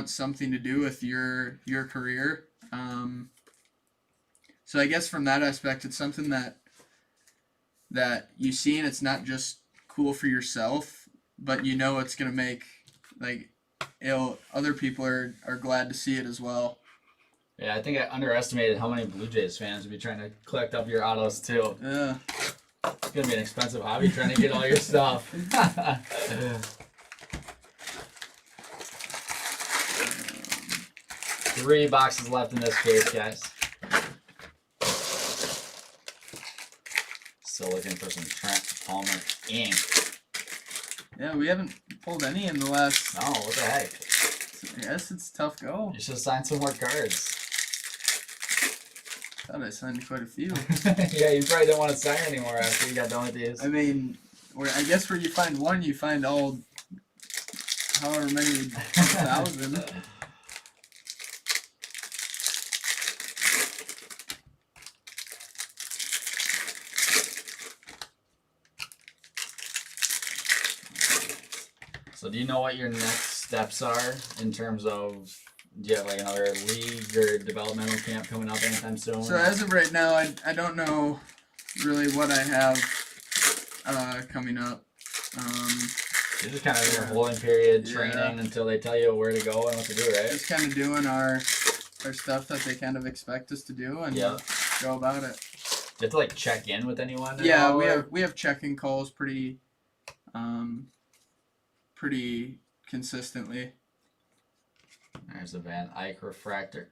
[SPEAKER 2] something to do with your career. So I guess from that aspect, it's something that you see, and it's not just cool for yourself, but you know it's gonna make other people are glad to see it as well.
[SPEAKER 1] Yeah, I think I underestimated how many Blue Jays fans would be trying to collect up your autos too.
[SPEAKER 2] Yeah.
[SPEAKER 1] It's gonna be an expensive hobby trying to get all your stuff. 3 boxes left in this case, guys. Still looking for some Trent Palmer ink.
[SPEAKER 2] Yeah, we haven't pulled any in the last.
[SPEAKER 1] No, what the heck?
[SPEAKER 2] I guess it's a tough go.
[SPEAKER 1] You should sign some more cards.
[SPEAKER 2] Thought I signed quite a few.
[SPEAKER 1] Yeah, you probably didn't want to sign anymore after you got done with these.
[SPEAKER 2] I mean, I guess where you find one, you find all, however many thousand.
[SPEAKER 1] So do you know what your next steps are in terms of, do you have like another league or developmental camp coming up anytime soon?
[SPEAKER 2] So as of right now, I don't know really what I have coming up.
[SPEAKER 1] You're just kind of in your holding period, training until they tell you where to go and what to do, right?
[SPEAKER 2] Just kind of doing our stuff that they kind of expect us to do and go about it.
[SPEAKER 1] Do you have to like check in with anyone?
[SPEAKER 2] Yeah, we have check-in calls pretty consistently.
[SPEAKER 1] There's a Van Eyck refractor.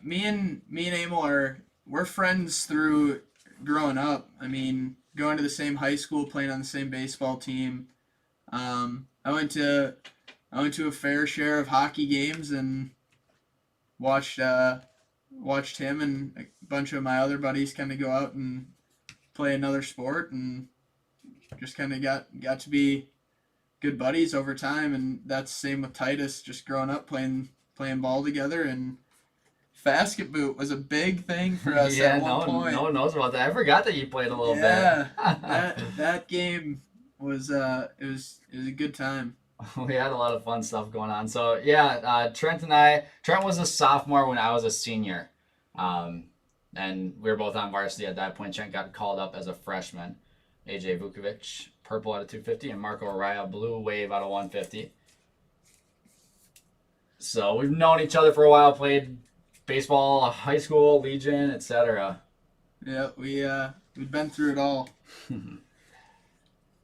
[SPEAKER 2] Me and Emil we're friends through growing up. I mean, going to the same high school, playing on the same baseball team. I went to a fair share of hockey games and watched him and a bunch of my other buddies kind of go out and play another sport, and just kind of got to be good buddies over time. And that's the same with Titus, just growing up playing ball together. And basket boot was a big thing for us at one point.
[SPEAKER 1] No one knows about that. I forgot that you played a little bit.
[SPEAKER 2] Yeah, that game was it was a good time.
[SPEAKER 1] We had a lot of fun stuff going on. So yeah, Trent was a sophomore when I was a senior. And we were both on varsity at that point. Trent got called up as a freshman. AJ Vukovic, purple out of 250, and Marco Araya, blue wave out of 150. So we've known each other for a while, played baseball, high school, Legion, etc.
[SPEAKER 2] Yeah, we've been through it all.
[SPEAKER 1] And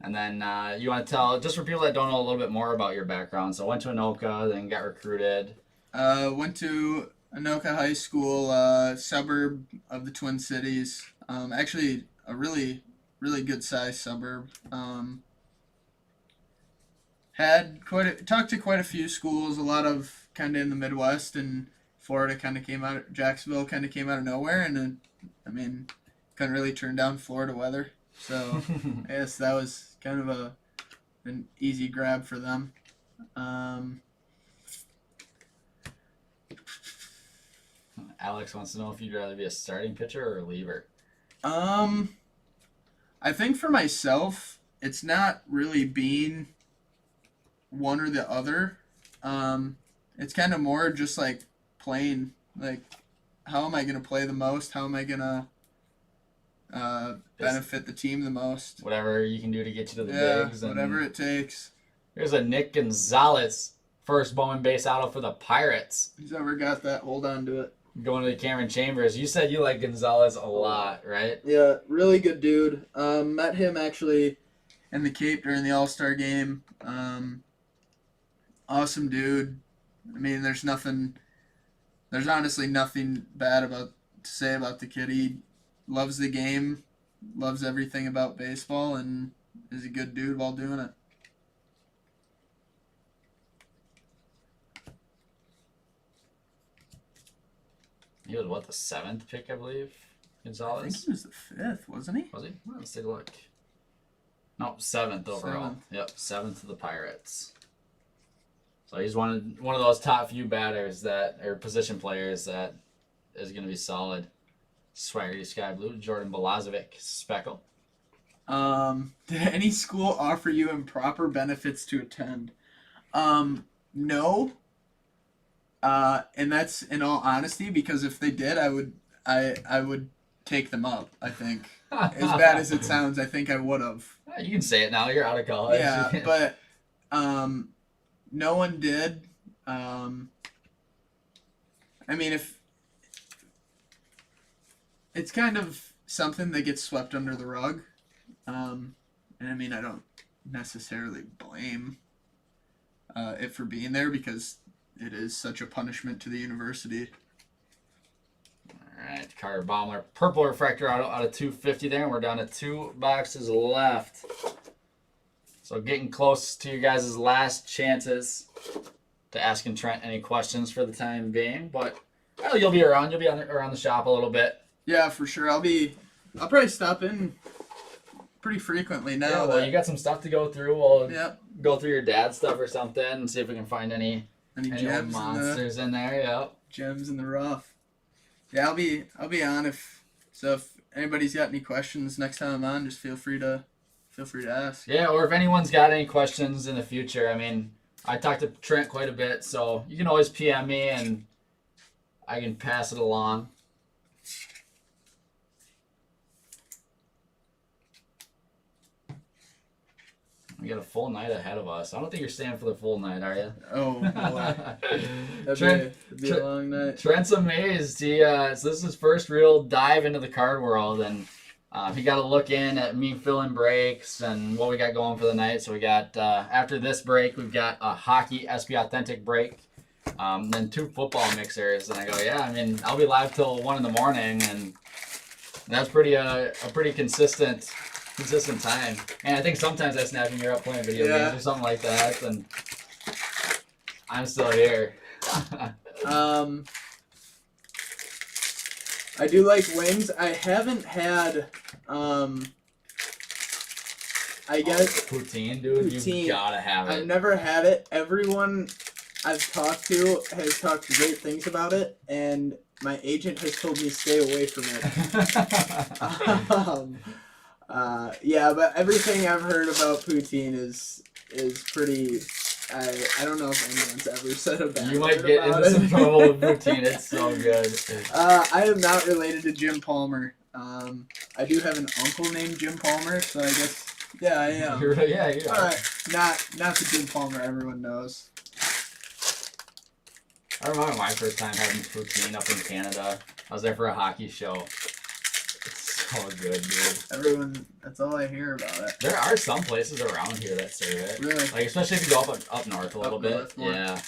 [SPEAKER 1] then you want to tell, just for people that don't know a little bit more about your background. So went to Anoka, then got recruited.
[SPEAKER 2] Went to Anoka High School, suburb of the Twin Cities. Actually, a really good sized suburb. Talked to quite a few schools, a lot of kind of in the Midwest, and Florida Jacksonville kind of came out of nowhere, and I mean, couldn't really turn down Florida weather. So I guess that was kind of an easy grab for them.
[SPEAKER 1] Alex wants to know if you'd rather be a starting pitcher or a reliever.
[SPEAKER 2] I think for myself, it's not really being one or the other. It's kind of more just like playing. Like, how am I going to play the most? How am I going to benefit the team the most?
[SPEAKER 1] Whatever you can do to get you to the bigs.
[SPEAKER 2] Whatever it takes.
[SPEAKER 1] Here's a Nick Gonzalez, first Bowman base auto for the Pirates.
[SPEAKER 2] Who's ever got that? Hold on to it.
[SPEAKER 1] Going to the Cameron Chambers. You said you like Gonzalez a lot, right?
[SPEAKER 2] Yeah, really good dude. Met him actually in the Cape during the All-Star game. Awesome dude. I mean, there's honestly nothing bad to say about the kid. He loves the game, loves everything about baseball, and is a good dude while doing it.
[SPEAKER 1] He was, what, the 7th pick, I believe? Gonzalez?
[SPEAKER 2] I think he was the 5th, wasn't he?
[SPEAKER 1] Was he? Well, let's take a look. No, 7th overall.
[SPEAKER 2] 7th.
[SPEAKER 1] Yep, 7th to the Pirates. So he's one of those top few batters or position players that is going to be solid. Swaggery Sky Blue, Jordan Balazovic, Speckle.
[SPEAKER 2] Did any school offer you improper benefits to attend? No. And that's in all honesty, because if they did, I would take them up. I think, as bad as it sounds, I think I would have.
[SPEAKER 1] You can say it now. You're out of college.
[SPEAKER 2] Yeah, but no one did. I mean, if it's kind of something that gets swept under the rug, and I mean, I don't necessarily blame it for being there, because it is such a punishment to the university.
[SPEAKER 1] All right, Carter Bowman. Purple refractor out of 250 there. And we're down to 2 boxes left. So getting close to you guys' last chances to asking Trent any questions for the time being. But you'll be around. You'll be around the shop a little bit.
[SPEAKER 2] Yeah, for sure. I'll probably stop in pretty frequently now.
[SPEAKER 1] Yeah, well, you got some stuff to go through. We'll go through your dad's stuff or something and see if we can find any
[SPEAKER 2] gems
[SPEAKER 1] monsters in there. Yep.
[SPEAKER 2] Gems in the rough. Yeah, I'll be on if anybody's got any questions next time I'm on, just feel free to ask.
[SPEAKER 1] Yeah, or if anyone's got any questions in the future, I mean, I talked to Trent quite a bit, so you can always PM me and I can pass it along. We got a full night ahead of us. I don't think you're staying for the full night, are you?
[SPEAKER 2] Oh, boy. That'd be a long night.
[SPEAKER 1] Trent's amazed. So this is his first real dive into the card world, and he got a look in at me filling breaks and what we got going for the night. So we got, after this break, we've got a hockey SB Authentic break, then 2 football mixers. And I go, yeah, I mean, I'll be live till 1 in the morning, and that's a pretty consistent time. And I think sometimes I snap and you're up playing video games or something like that, and I'm still here.
[SPEAKER 2] I do like wings. I haven't had I guess
[SPEAKER 1] poutine, dude. You gotta have it.
[SPEAKER 2] I've never had it. Everyone I've talked to has talked great things about it, and my agent has told me stay away from it. Yeah, but everything I've heard about poutine is pretty. I don't know if anyone's ever said a bad
[SPEAKER 1] You might
[SPEAKER 2] word
[SPEAKER 1] get
[SPEAKER 2] about
[SPEAKER 1] into some
[SPEAKER 2] it.
[SPEAKER 1] trouble with poutine. It's so good.
[SPEAKER 2] I am not related to Jim Palmer. I do have an uncle named Jim Palmer, so I guess yeah, I am.
[SPEAKER 1] Yeah, you are.
[SPEAKER 2] All right, not the Jim Palmer everyone knows.
[SPEAKER 1] I remember my first time having poutine up in Canada. I was there for a hockey show. It's so good, dude.
[SPEAKER 2] That's all I hear about it.
[SPEAKER 1] There are some places around here that serve it.
[SPEAKER 2] Really?
[SPEAKER 1] Like, especially if you go up north a little bit.
[SPEAKER 2] North more.
[SPEAKER 1] Yeah.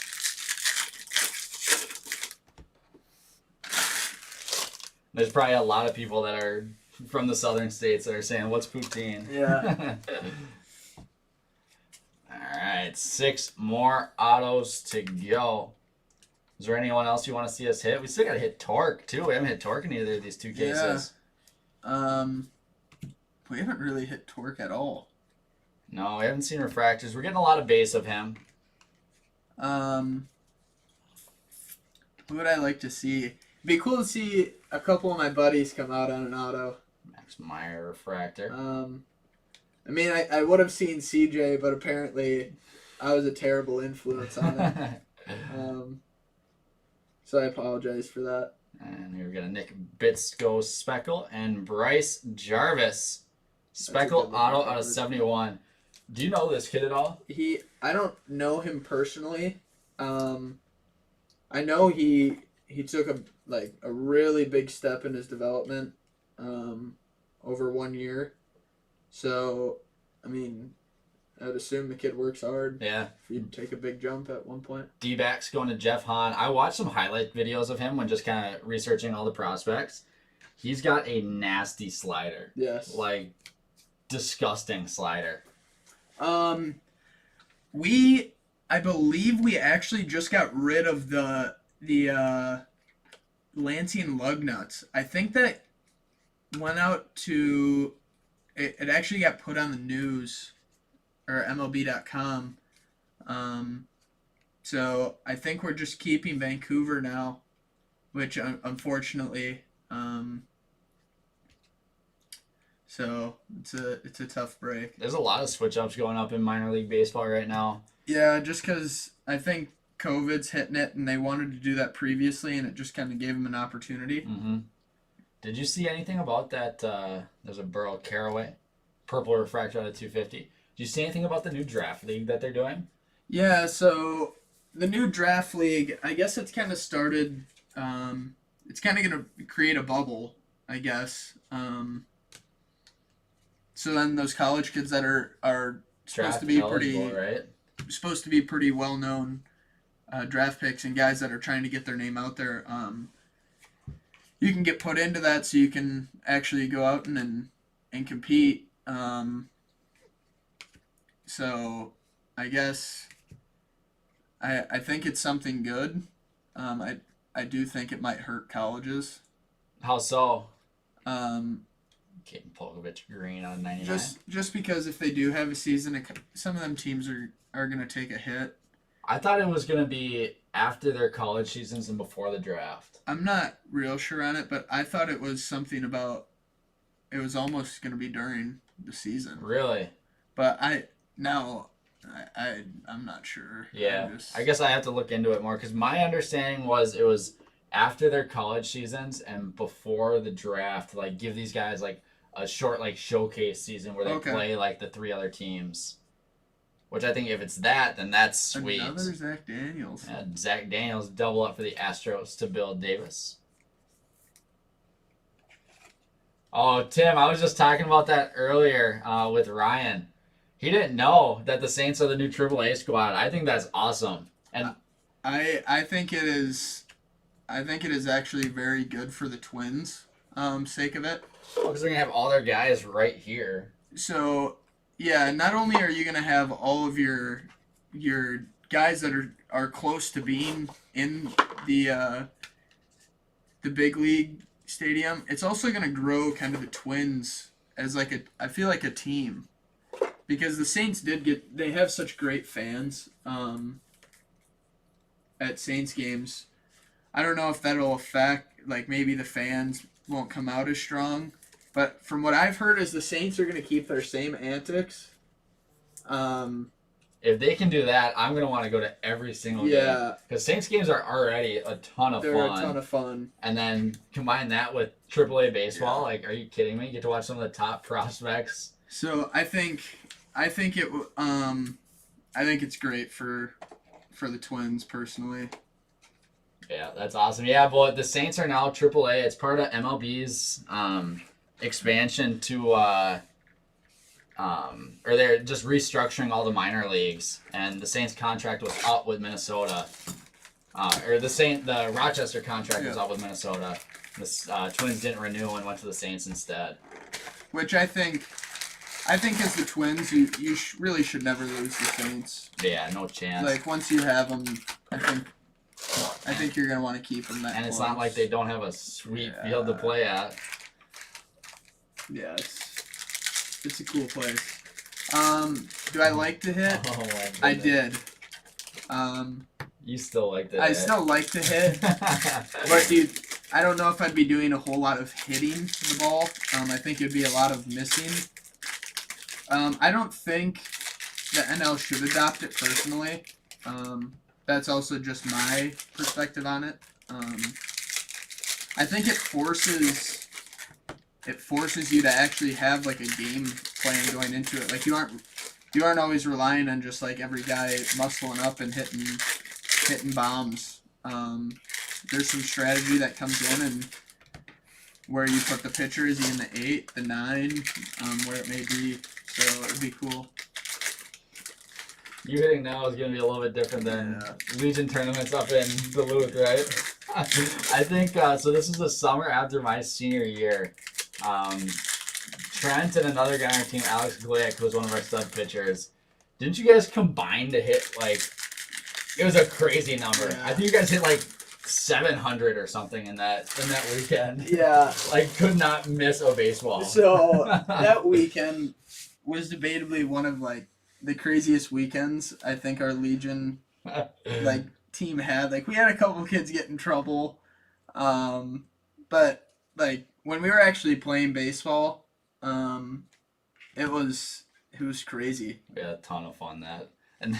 [SPEAKER 1] There's probably a lot of people that are from the southern states that are saying, what's poutine?
[SPEAKER 2] Yeah.
[SPEAKER 1] Alright, 6 more autos to go. Is there anyone else you want to see us hit? We still got to hit Torque, too. We haven't hit Torque in either of these 2 cases.
[SPEAKER 2] We haven't really hit Torque at all.
[SPEAKER 1] No, we haven't seen refractors. We're getting a lot of base of him.
[SPEAKER 2] Who would I like to see? It'd be cool to see a couple of my buddies come out on an auto.
[SPEAKER 1] Max Meyer refractor.
[SPEAKER 2] I mean, I would have seen CJ, but apparently I was a terrible influence on him. So I apologize for that.
[SPEAKER 1] And here we got a Nick Bitsko Speckle and Bryce Jarvis. Speckle auto out of 71. Do you know this kid at all?
[SPEAKER 2] I don't know him personally. I know he took a really big step in his development over 1 year. So, I mean, I would assume the kid works hard.
[SPEAKER 1] Yeah.
[SPEAKER 2] If he'd take a big jump at one point.
[SPEAKER 1] D-backs going to Jeff Hahn. I watched some highlight videos of him when just kind of researching all the prospects. He's got a nasty slider.
[SPEAKER 2] Yes.
[SPEAKER 1] Like, disgusting slider.
[SPEAKER 2] I believe we actually just got rid of the Lansing lug nuts. I think that went out to it actually got put on the news or MLB.com. So I think we're just keeping Vancouver now, which unfortunately, so it's a tough break.
[SPEAKER 1] There's a lot of switch ups going up in minor league baseball right now.
[SPEAKER 2] Yeah, just because I think COVID's hitting it, and they wanted to do that previously, and it just kind of gave them an opportunity.
[SPEAKER 1] Mm-hmm. Did you see anything about that? There's a Burl Caraway, purple refractor out of 250. Did you see anything about the new draft league that they're doing?
[SPEAKER 2] Yeah, so the new draft league, I guess it's kind of started. It's kind of going to create a bubble, I guess. So then those college kids that are supposed to be pretty well known draft picks and guys that are trying to get their name out there. you can get put into that so you can actually go out and compete. So I guess I think it's something good. I do think it might hurt colleges.
[SPEAKER 1] How so?
[SPEAKER 2] Um,
[SPEAKER 1] Caden Polkovich green on 99.
[SPEAKER 2] just because if they do have a season, some of them teams are gonna take a hit.
[SPEAKER 1] I thought it was going to be after their college seasons and before the draft.
[SPEAKER 2] I'm not real sure on it, but I thought it was something about it was almost gonna be during the season.
[SPEAKER 1] Really?
[SPEAKER 2] But I'm not sure.
[SPEAKER 1] Yeah. I guess I have to look into it more because my understanding was it was after their college seasons and before the draft, like give these guys like a short like showcase season where they play like the 3 other teams. Which I think if it's that, then that's sweet.
[SPEAKER 2] Another Zach Daniels.
[SPEAKER 1] Yeah, Zach Daniels double up for the Astros to Bill Davis. Oh, Tim, I was just talking about that earlier with Ryan. He didn't know that the Saints are the new AAA squad. I think that's awesome. And
[SPEAKER 2] I think it is. I think it is actually very good for the Twins' sake of it.
[SPEAKER 1] because they're gonna have all their guys right here.
[SPEAKER 2] So yeah, not only are you gonna have all of your guys that are close to being in the big league stadium, it's also gonna grow kind of the Twins as like I feel like a team. Because the Saints they have such great fans at Saints games. I don't know if that'll affect, like maybe the fans won't come out as strong. But from what I've heard is the Saints are going to keep their same antics.
[SPEAKER 1] If they can do that, I'm going to want to go to every single game. Because Saints games are already a ton of fun.
[SPEAKER 2] They're a ton of fun.
[SPEAKER 1] And then combine that with AAA baseball. Like, are you kidding me? You get to watch some of the top prospects.
[SPEAKER 2] So I think it's great for the Twins personally.
[SPEAKER 1] Yeah, that's awesome. Yeah, but the Saints are now AAA. It's part of MLB's expansion to, or they're just restructuring all the minor leagues. And the Saints contract was up with Minnesota. The Rochester contract was up with Minnesota. The Twins didn't renew and went to the Saints instead.
[SPEAKER 2] Which I think as the Twins, you really should never lose the Saints.
[SPEAKER 1] Yeah, no chance.
[SPEAKER 2] Like once you have them, I think you're gonna want to keep them.
[SPEAKER 1] And it's not like they don't have a sweet field to play at.
[SPEAKER 2] Yeah, it's a cool place. Do I like to hit?
[SPEAKER 1] Oh my goodness.
[SPEAKER 2] I did.
[SPEAKER 1] You still like to
[SPEAKER 2] I
[SPEAKER 1] hit.
[SPEAKER 2] still like to hit, but dude, I don't know if I'd be doing a whole lot of hitting the ball. I think it'd be a lot of missing. I don't think the NL should adopt it personally. That's also just my perspective on it. I think it forces you to actually have like a game plan going into it. Like you aren't always relying on just like every guy muscling up and hitting bombs. There's some strategy that comes in and where you put the pitcher. Is he in the 8, the 9, where it may be. So it'd be cool.
[SPEAKER 1] You hitting now is going to be a little bit different than Legion tournaments up in Duluth, right? I think, so this is the summer after my senior year. Trent and another guy on our team, Alex Glick, who was one of our stud pitchers, didn't you guys combine to hit, like, it was a crazy number. Yeah. I think you guys hit, like, 700 or something in that weekend.
[SPEAKER 2] Yeah.
[SPEAKER 1] Like, could not miss a baseball.
[SPEAKER 2] So, that weekend was debatably one of, like, the craziest weekends I think our Legion like team had. Like we had a couple kids get in trouble, but like when we were actually playing baseball, it was crazy.
[SPEAKER 1] We had a ton of fun that, and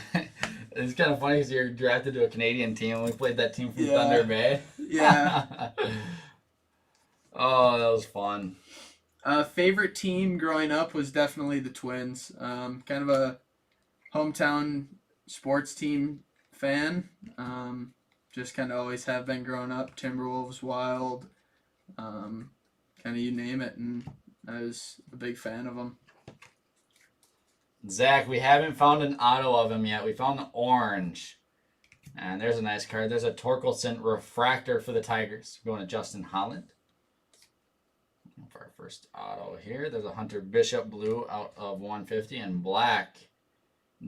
[SPEAKER 1] it's kind of funny because you're drafted to a Canadian team and we played that team from Thunder Bay.
[SPEAKER 2] Yeah.
[SPEAKER 1] Oh, that was fun.
[SPEAKER 2] Favorite team growing up was definitely the Twins. Kind of a hometown sports team fan. Just kind of always have been growing up. Timberwolves, Wild, kind of you name it, and I was a big fan of them.
[SPEAKER 1] Zach, we haven't found an auto of him yet. We found the orange. And there's a nice card. There's a Torkelson refractor for the Tigers going to Justin Holland. For our first auto here, there's a Hunter Bishop blue out of 150 and black.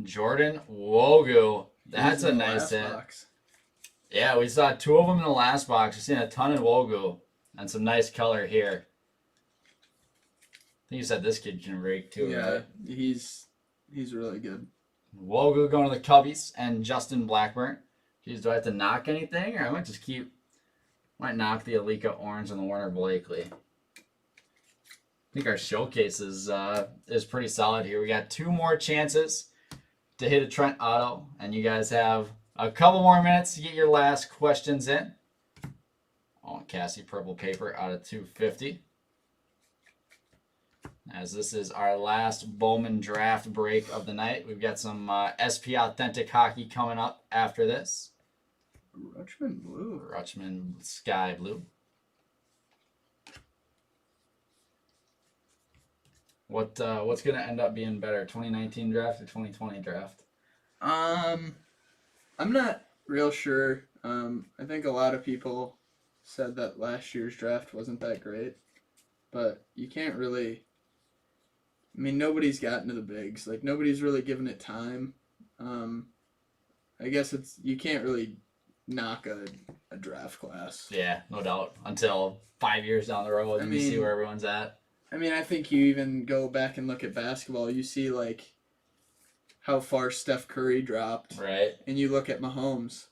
[SPEAKER 1] Jordan Wogu. That's
[SPEAKER 2] He's in
[SPEAKER 1] a
[SPEAKER 2] the
[SPEAKER 1] nice
[SPEAKER 2] last
[SPEAKER 1] hit.
[SPEAKER 2] box.
[SPEAKER 1] Yeah, we saw 2 of them in the last box. We've seen a ton in Wogu and some nice color here. I think you said this kid can rake too,
[SPEAKER 2] Yeah,
[SPEAKER 1] right?
[SPEAKER 2] he's really good.
[SPEAKER 1] Wogu going to the Cubbies and Justin Blackburn. Geez, do I have to knock anything, or I might just might knock the Alika Orange and the Warner Blakely. I think our showcase is pretty solid here. We got 2 more chances to hit a Trent auto, and you guys have a couple more minutes to get your last questions in. Oh, Cassie purple paper out of 250. As this is our last Bowman draft break of the night. We've got some SP Authentic Hockey coming up after this.
[SPEAKER 2] Rutschman blue.
[SPEAKER 1] Rutschman Sky Blue. What's going to end up being better, 2019 draft or 2020 draft?
[SPEAKER 2] I'm not real sure. I think a lot of people said that last year's draft wasn't that great, but you can't really. I mean, nobody's gotten to the bigs. Like, nobody's really given it time. I guess you can't really knock a draft class.
[SPEAKER 1] Yeah, no doubt. Until 5 years down the road, and you see where everyone's at.
[SPEAKER 2] I mean, I think you even go back and look at basketball. You see, like, how far Steph Curry dropped.
[SPEAKER 1] Right.
[SPEAKER 2] And you look at Mahomes.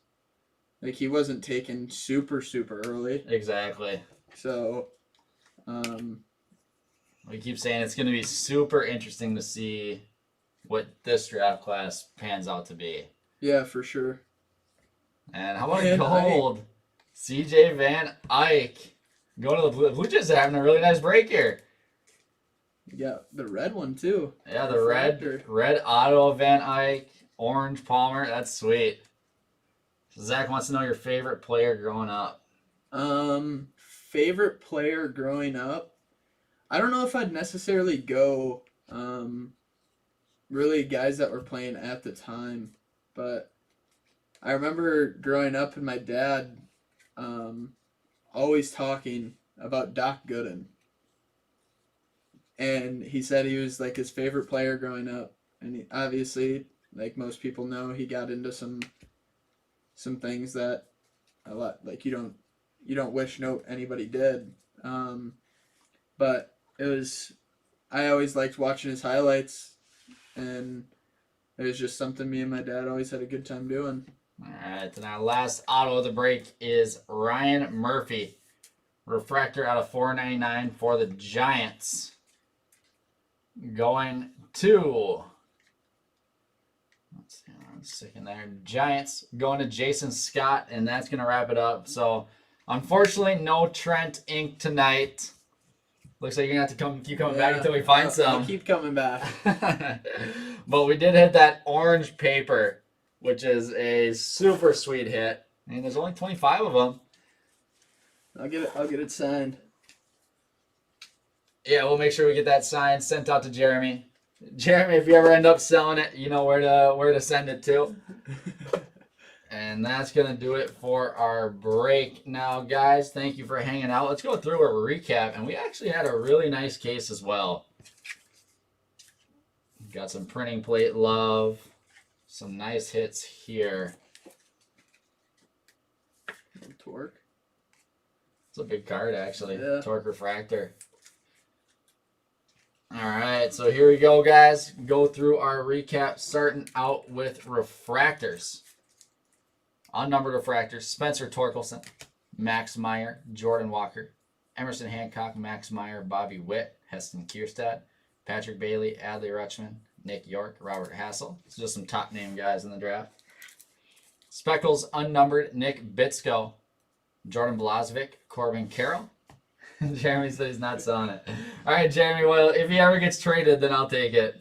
[SPEAKER 2] Like, he wasn't taken super, super early.
[SPEAKER 1] Exactly.
[SPEAKER 2] So,
[SPEAKER 1] we keep saying it's going to be super interesting to see what this draft class pans out to be.
[SPEAKER 2] yeah, for sure.
[SPEAKER 1] And how about
[SPEAKER 2] Van
[SPEAKER 1] gold? CJ Van Eyck. Going to the Blue Jays are having a really nice break here.
[SPEAKER 2] You got the red one, too.
[SPEAKER 1] Yeah, the
[SPEAKER 2] Refractor.
[SPEAKER 1] red auto of Van Eyck, orange Palmer. That's sweet. So Zach wants to know your favorite player growing up.
[SPEAKER 2] Favorite player growing up? I don't know if I'd necessarily go really guys that were playing at the time, but I remember growing up and my dad always talking about Doc Gooden. And he said he was like his favorite player growing up. And he, obviously, like most people know, he got into some things that a lot like you don't wish anybody did. But I always liked watching his highlights, and it was just something me and my dad always had a good time doing.
[SPEAKER 1] All right, and our last auto of the break is Ryan Murphy. Refractor out of $4.99 for the Giants. Going to, let's see, I'm sticking there. Giants going to Jason Scott, and that's going to wrap it up. So, unfortunately, no Trent ink tonight. Looks like you're going to have to keep coming back until we find some.
[SPEAKER 2] I'll keep coming back.
[SPEAKER 1] But we did hit that orange paper, which is a super sweet hit. I mean, there's only 25 of them.
[SPEAKER 2] I'll get it signed.
[SPEAKER 1] Yeah, we'll make sure we get that signed, sent out to Jeremy. Jeremy, if you ever end up selling it, you know where to send it to. And that's going to do it for our break. Now, guys, thank you for hanging out. Let's go through our recap. And we actually had a really nice case as well. Got some printing plate love. Some nice hits here.
[SPEAKER 2] Torque.
[SPEAKER 1] It's a big card, actually.
[SPEAKER 2] Yeah.
[SPEAKER 1] Torque Refractor. All right, so here we go, guys. Go through our recap, starting out with refractors. Unnumbered refractors: Spencer Torkelson, Max Meyer, Jordan Walker, Emerson Hancock, Max Meyer, Bobby Witt, Heston Kierstad, Patrick Bailey, Adley Rutschman, Nick York, Robert Hassel. It's just some top name guys in the draft. Speckles unnumbered: Nick Bitsko, Jordan Blazovic, Corbin Carroll. Jeremy said he's not selling it. All right, Jeremy. Well, if he ever gets traded, then I'll take it.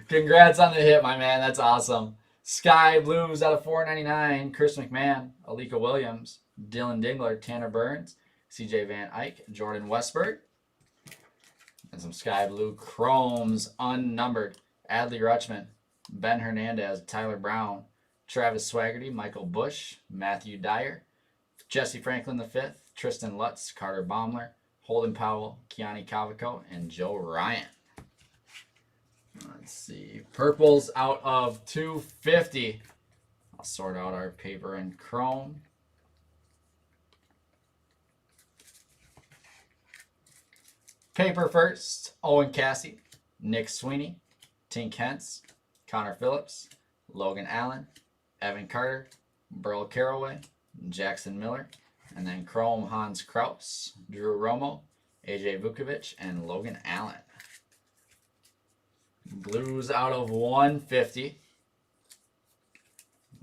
[SPEAKER 1] Congrats on the hit, my man. That's awesome. Sky Blues out of $4.99. Chris McMahon, Alika Williams, Dylan Dingler, Tanner Burns, CJ Van Eyck, Jordan Westberg. And some Sky Blue Chromes unnumbered: Adley Rutschman, Ben Hernandez, Tyler Brown, Travis Swaggerty, Michael Bush, Matthew Dyer, Jesse Franklin V, Tristan Lutz, Carter Baumler, Holden Powell, Keani Cavaco, and Joe Ryan. Let's see. Purples out of 250. I'll sort out our paper and chrome. Paper first. Owen Cassie, Nick Sweeney, Tink Hentz, Connor Phillips, Logan Allen, Evan Carter, Burl Caraway, Jackson Miller, and then chrome Hans Kraus, Drew Romo, AJ Vukovic, and Logan Allen. Blues out of 150.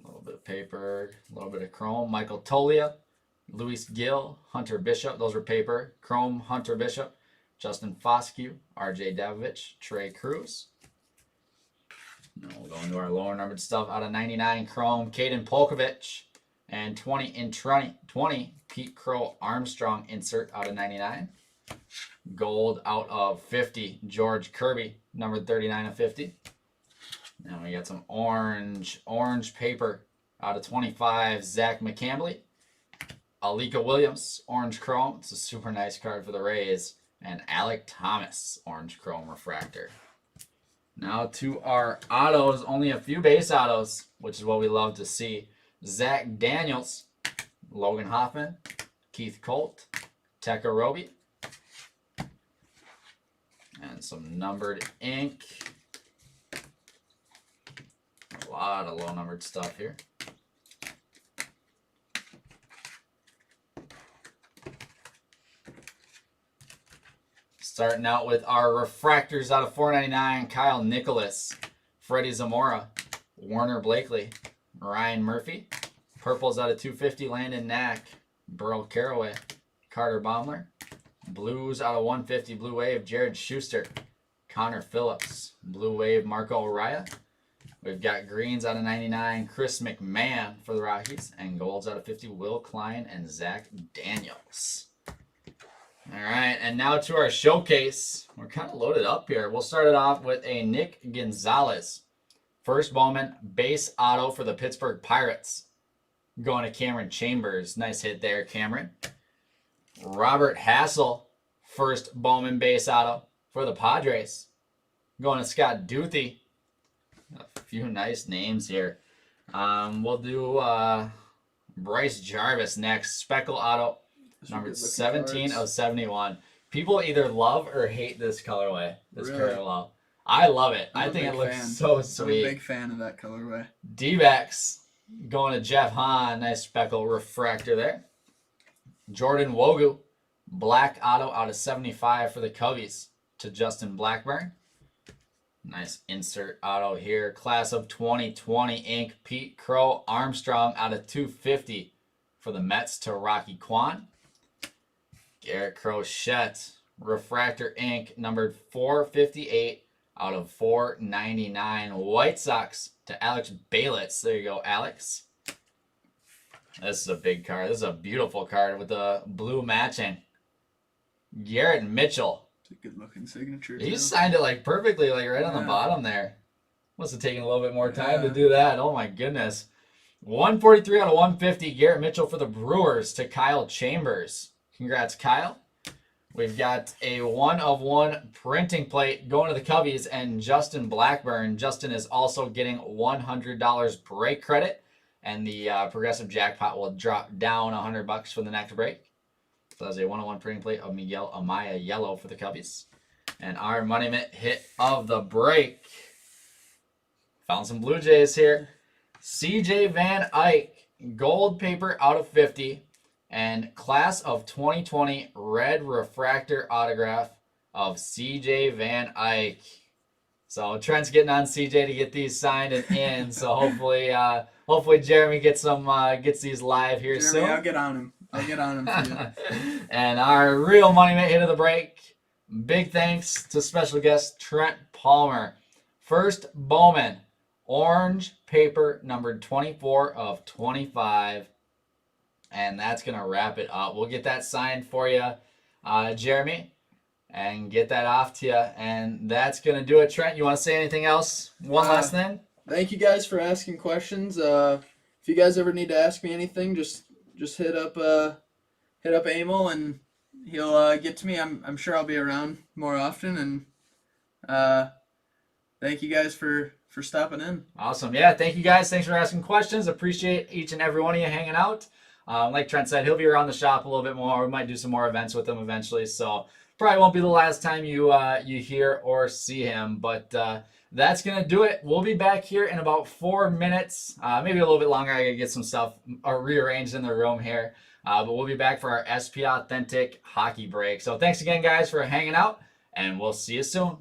[SPEAKER 1] A little bit of paper, a little bit of chrome. Michael Tolia, Luis Gill, Hunter Bishop. Those were paper. Chrome, Hunter Bishop, Justin Foscue, RJ Davovich, Trey Cruz. Now we'll go into our lower numbered stuff. Out of 99, chrome, Caden Polkovich. And 20 in 20, Pete Crow Armstrong insert out of 99. Gold out of 50, George Kirby, number 39 of 50. Now we got some orange paper out of 25, Zach McCambley. Alika Williams, orange chrome. It's a super nice card for the Rays. And Alec Thomas, orange chrome refractor. Now to our autos, only a few base autos, which is what we love to see. Zach Daniels, Logan Hoffman, Keith Colt, Tekka Roby, and some numbered ink. A lot of low numbered stuff here. Starting out with our refractors out of 499, Kyle Nicholas, Freddie Zamora, Warner Blakely, Ryan Murphy. Purples out of 250, Landon Knack, Burl Caraway, Carter Baumler. Blues out of 150, Blue Wave, Jared Schuster, Connor Phillips. Blue Wave, Marco Araya. We've got greens out of 99, Chris McMahon for the Rockies. And golds out of 50, Will Klein and Zach Daniels. All right, and now to our showcase. We're kind of loaded up here. We'll start it off with a Nick Gonzalez. First Bowman base auto for the Pittsburgh Pirates. Going to Cameron Chambers. Nice hit there, Cameron. Robert Hassel. First Bowman base auto for the Padres. Going to Scott Duthie. A few nice names here. We'll do Bryce Jarvis next. Speckle auto. Number 17 of 71. People either love or hate this colorway. This parallel. I love it. I think it looks so sweet.
[SPEAKER 2] I'm a big fan of that colorway.
[SPEAKER 1] D-backs going to Jeff Hahn. Nice speckle refractor there. Jordan Wogu. Black auto out of 75 for the Cubbies to Justin Blackburn. Nice insert auto here. Class of 2020 ink. Pete Crow Armstrong out of 250 for the Mets to Rocky Kwan. Garrett Crochet, refractor ink, numbered 458 out of 499. White Sox to Alex Baylitz. There you go, Alex. This is a big card. This is a beautiful card with the blue matching. Garrett Mitchell.
[SPEAKER 2] It's a good-looking signature,
[SPEAKER 1] He signed it like perfectly, like right on the bottom there. Must have taken a little bit more time to do that. Oh, my goodness. 143 out of 150. Garrett Mitchell for the Brewers to Kyle Chambers. Congrats, Kyle. We've got a 1-of-1 printing plate going to the Cubbies and Justin Blackburn. Justin is also getting $100 break credit, and the progressive jackpot will drop down $100 for the next break. So that's a 1-of-1 printing plate of Miguel Amaya yellow for the Cubbies. And our Money Mint hit of the break. Found some Blue Jays here. CJ Van Eyck, gold paper out of 50. And class of 2020 red refractor autograph of CJ Van Eyck. So Trent's getting on CJ to get these signed and in. So hopefully Jeremy gets these live here soon.
[SPEAKER 2] I'll get on him. For you.
[SPEAKER 1] And our real Money Mint hit of the break. Big thanks to special guest Trent Palmer. First Bowman, orange paper numbered 24 of 25. And that's going to wrap it up. We'll get that signed for you, Jeremy, and get that off to you. And that's going to do it. Trent, you want to say anything else? One last thing?
[SPEAKER 2] Thank you guys for asking questions. If you guys ever need to ask me anything, just hit up Emil, and he'll get to me. I'm sure I'll be around more often, and thank you guys for stopping in.
[SPEAKER 1] Awesome. Yeah, thank you guys. Thanks for asking questions. Appreciate each and every one of you hanging out. Like Trent said, he'll be around the shop a little bit more. We might do some more events with him eventually. So probably won't be the last time you hear or see him. But that's going to do it. We'll be back here in about 4 minutes, maybe a little bit longer. I got to get some stuff rearranged in the room here. But we'll be back for our SP Authentic hockey break. So thanks again, guys, for hanging out, and we'll see you soon.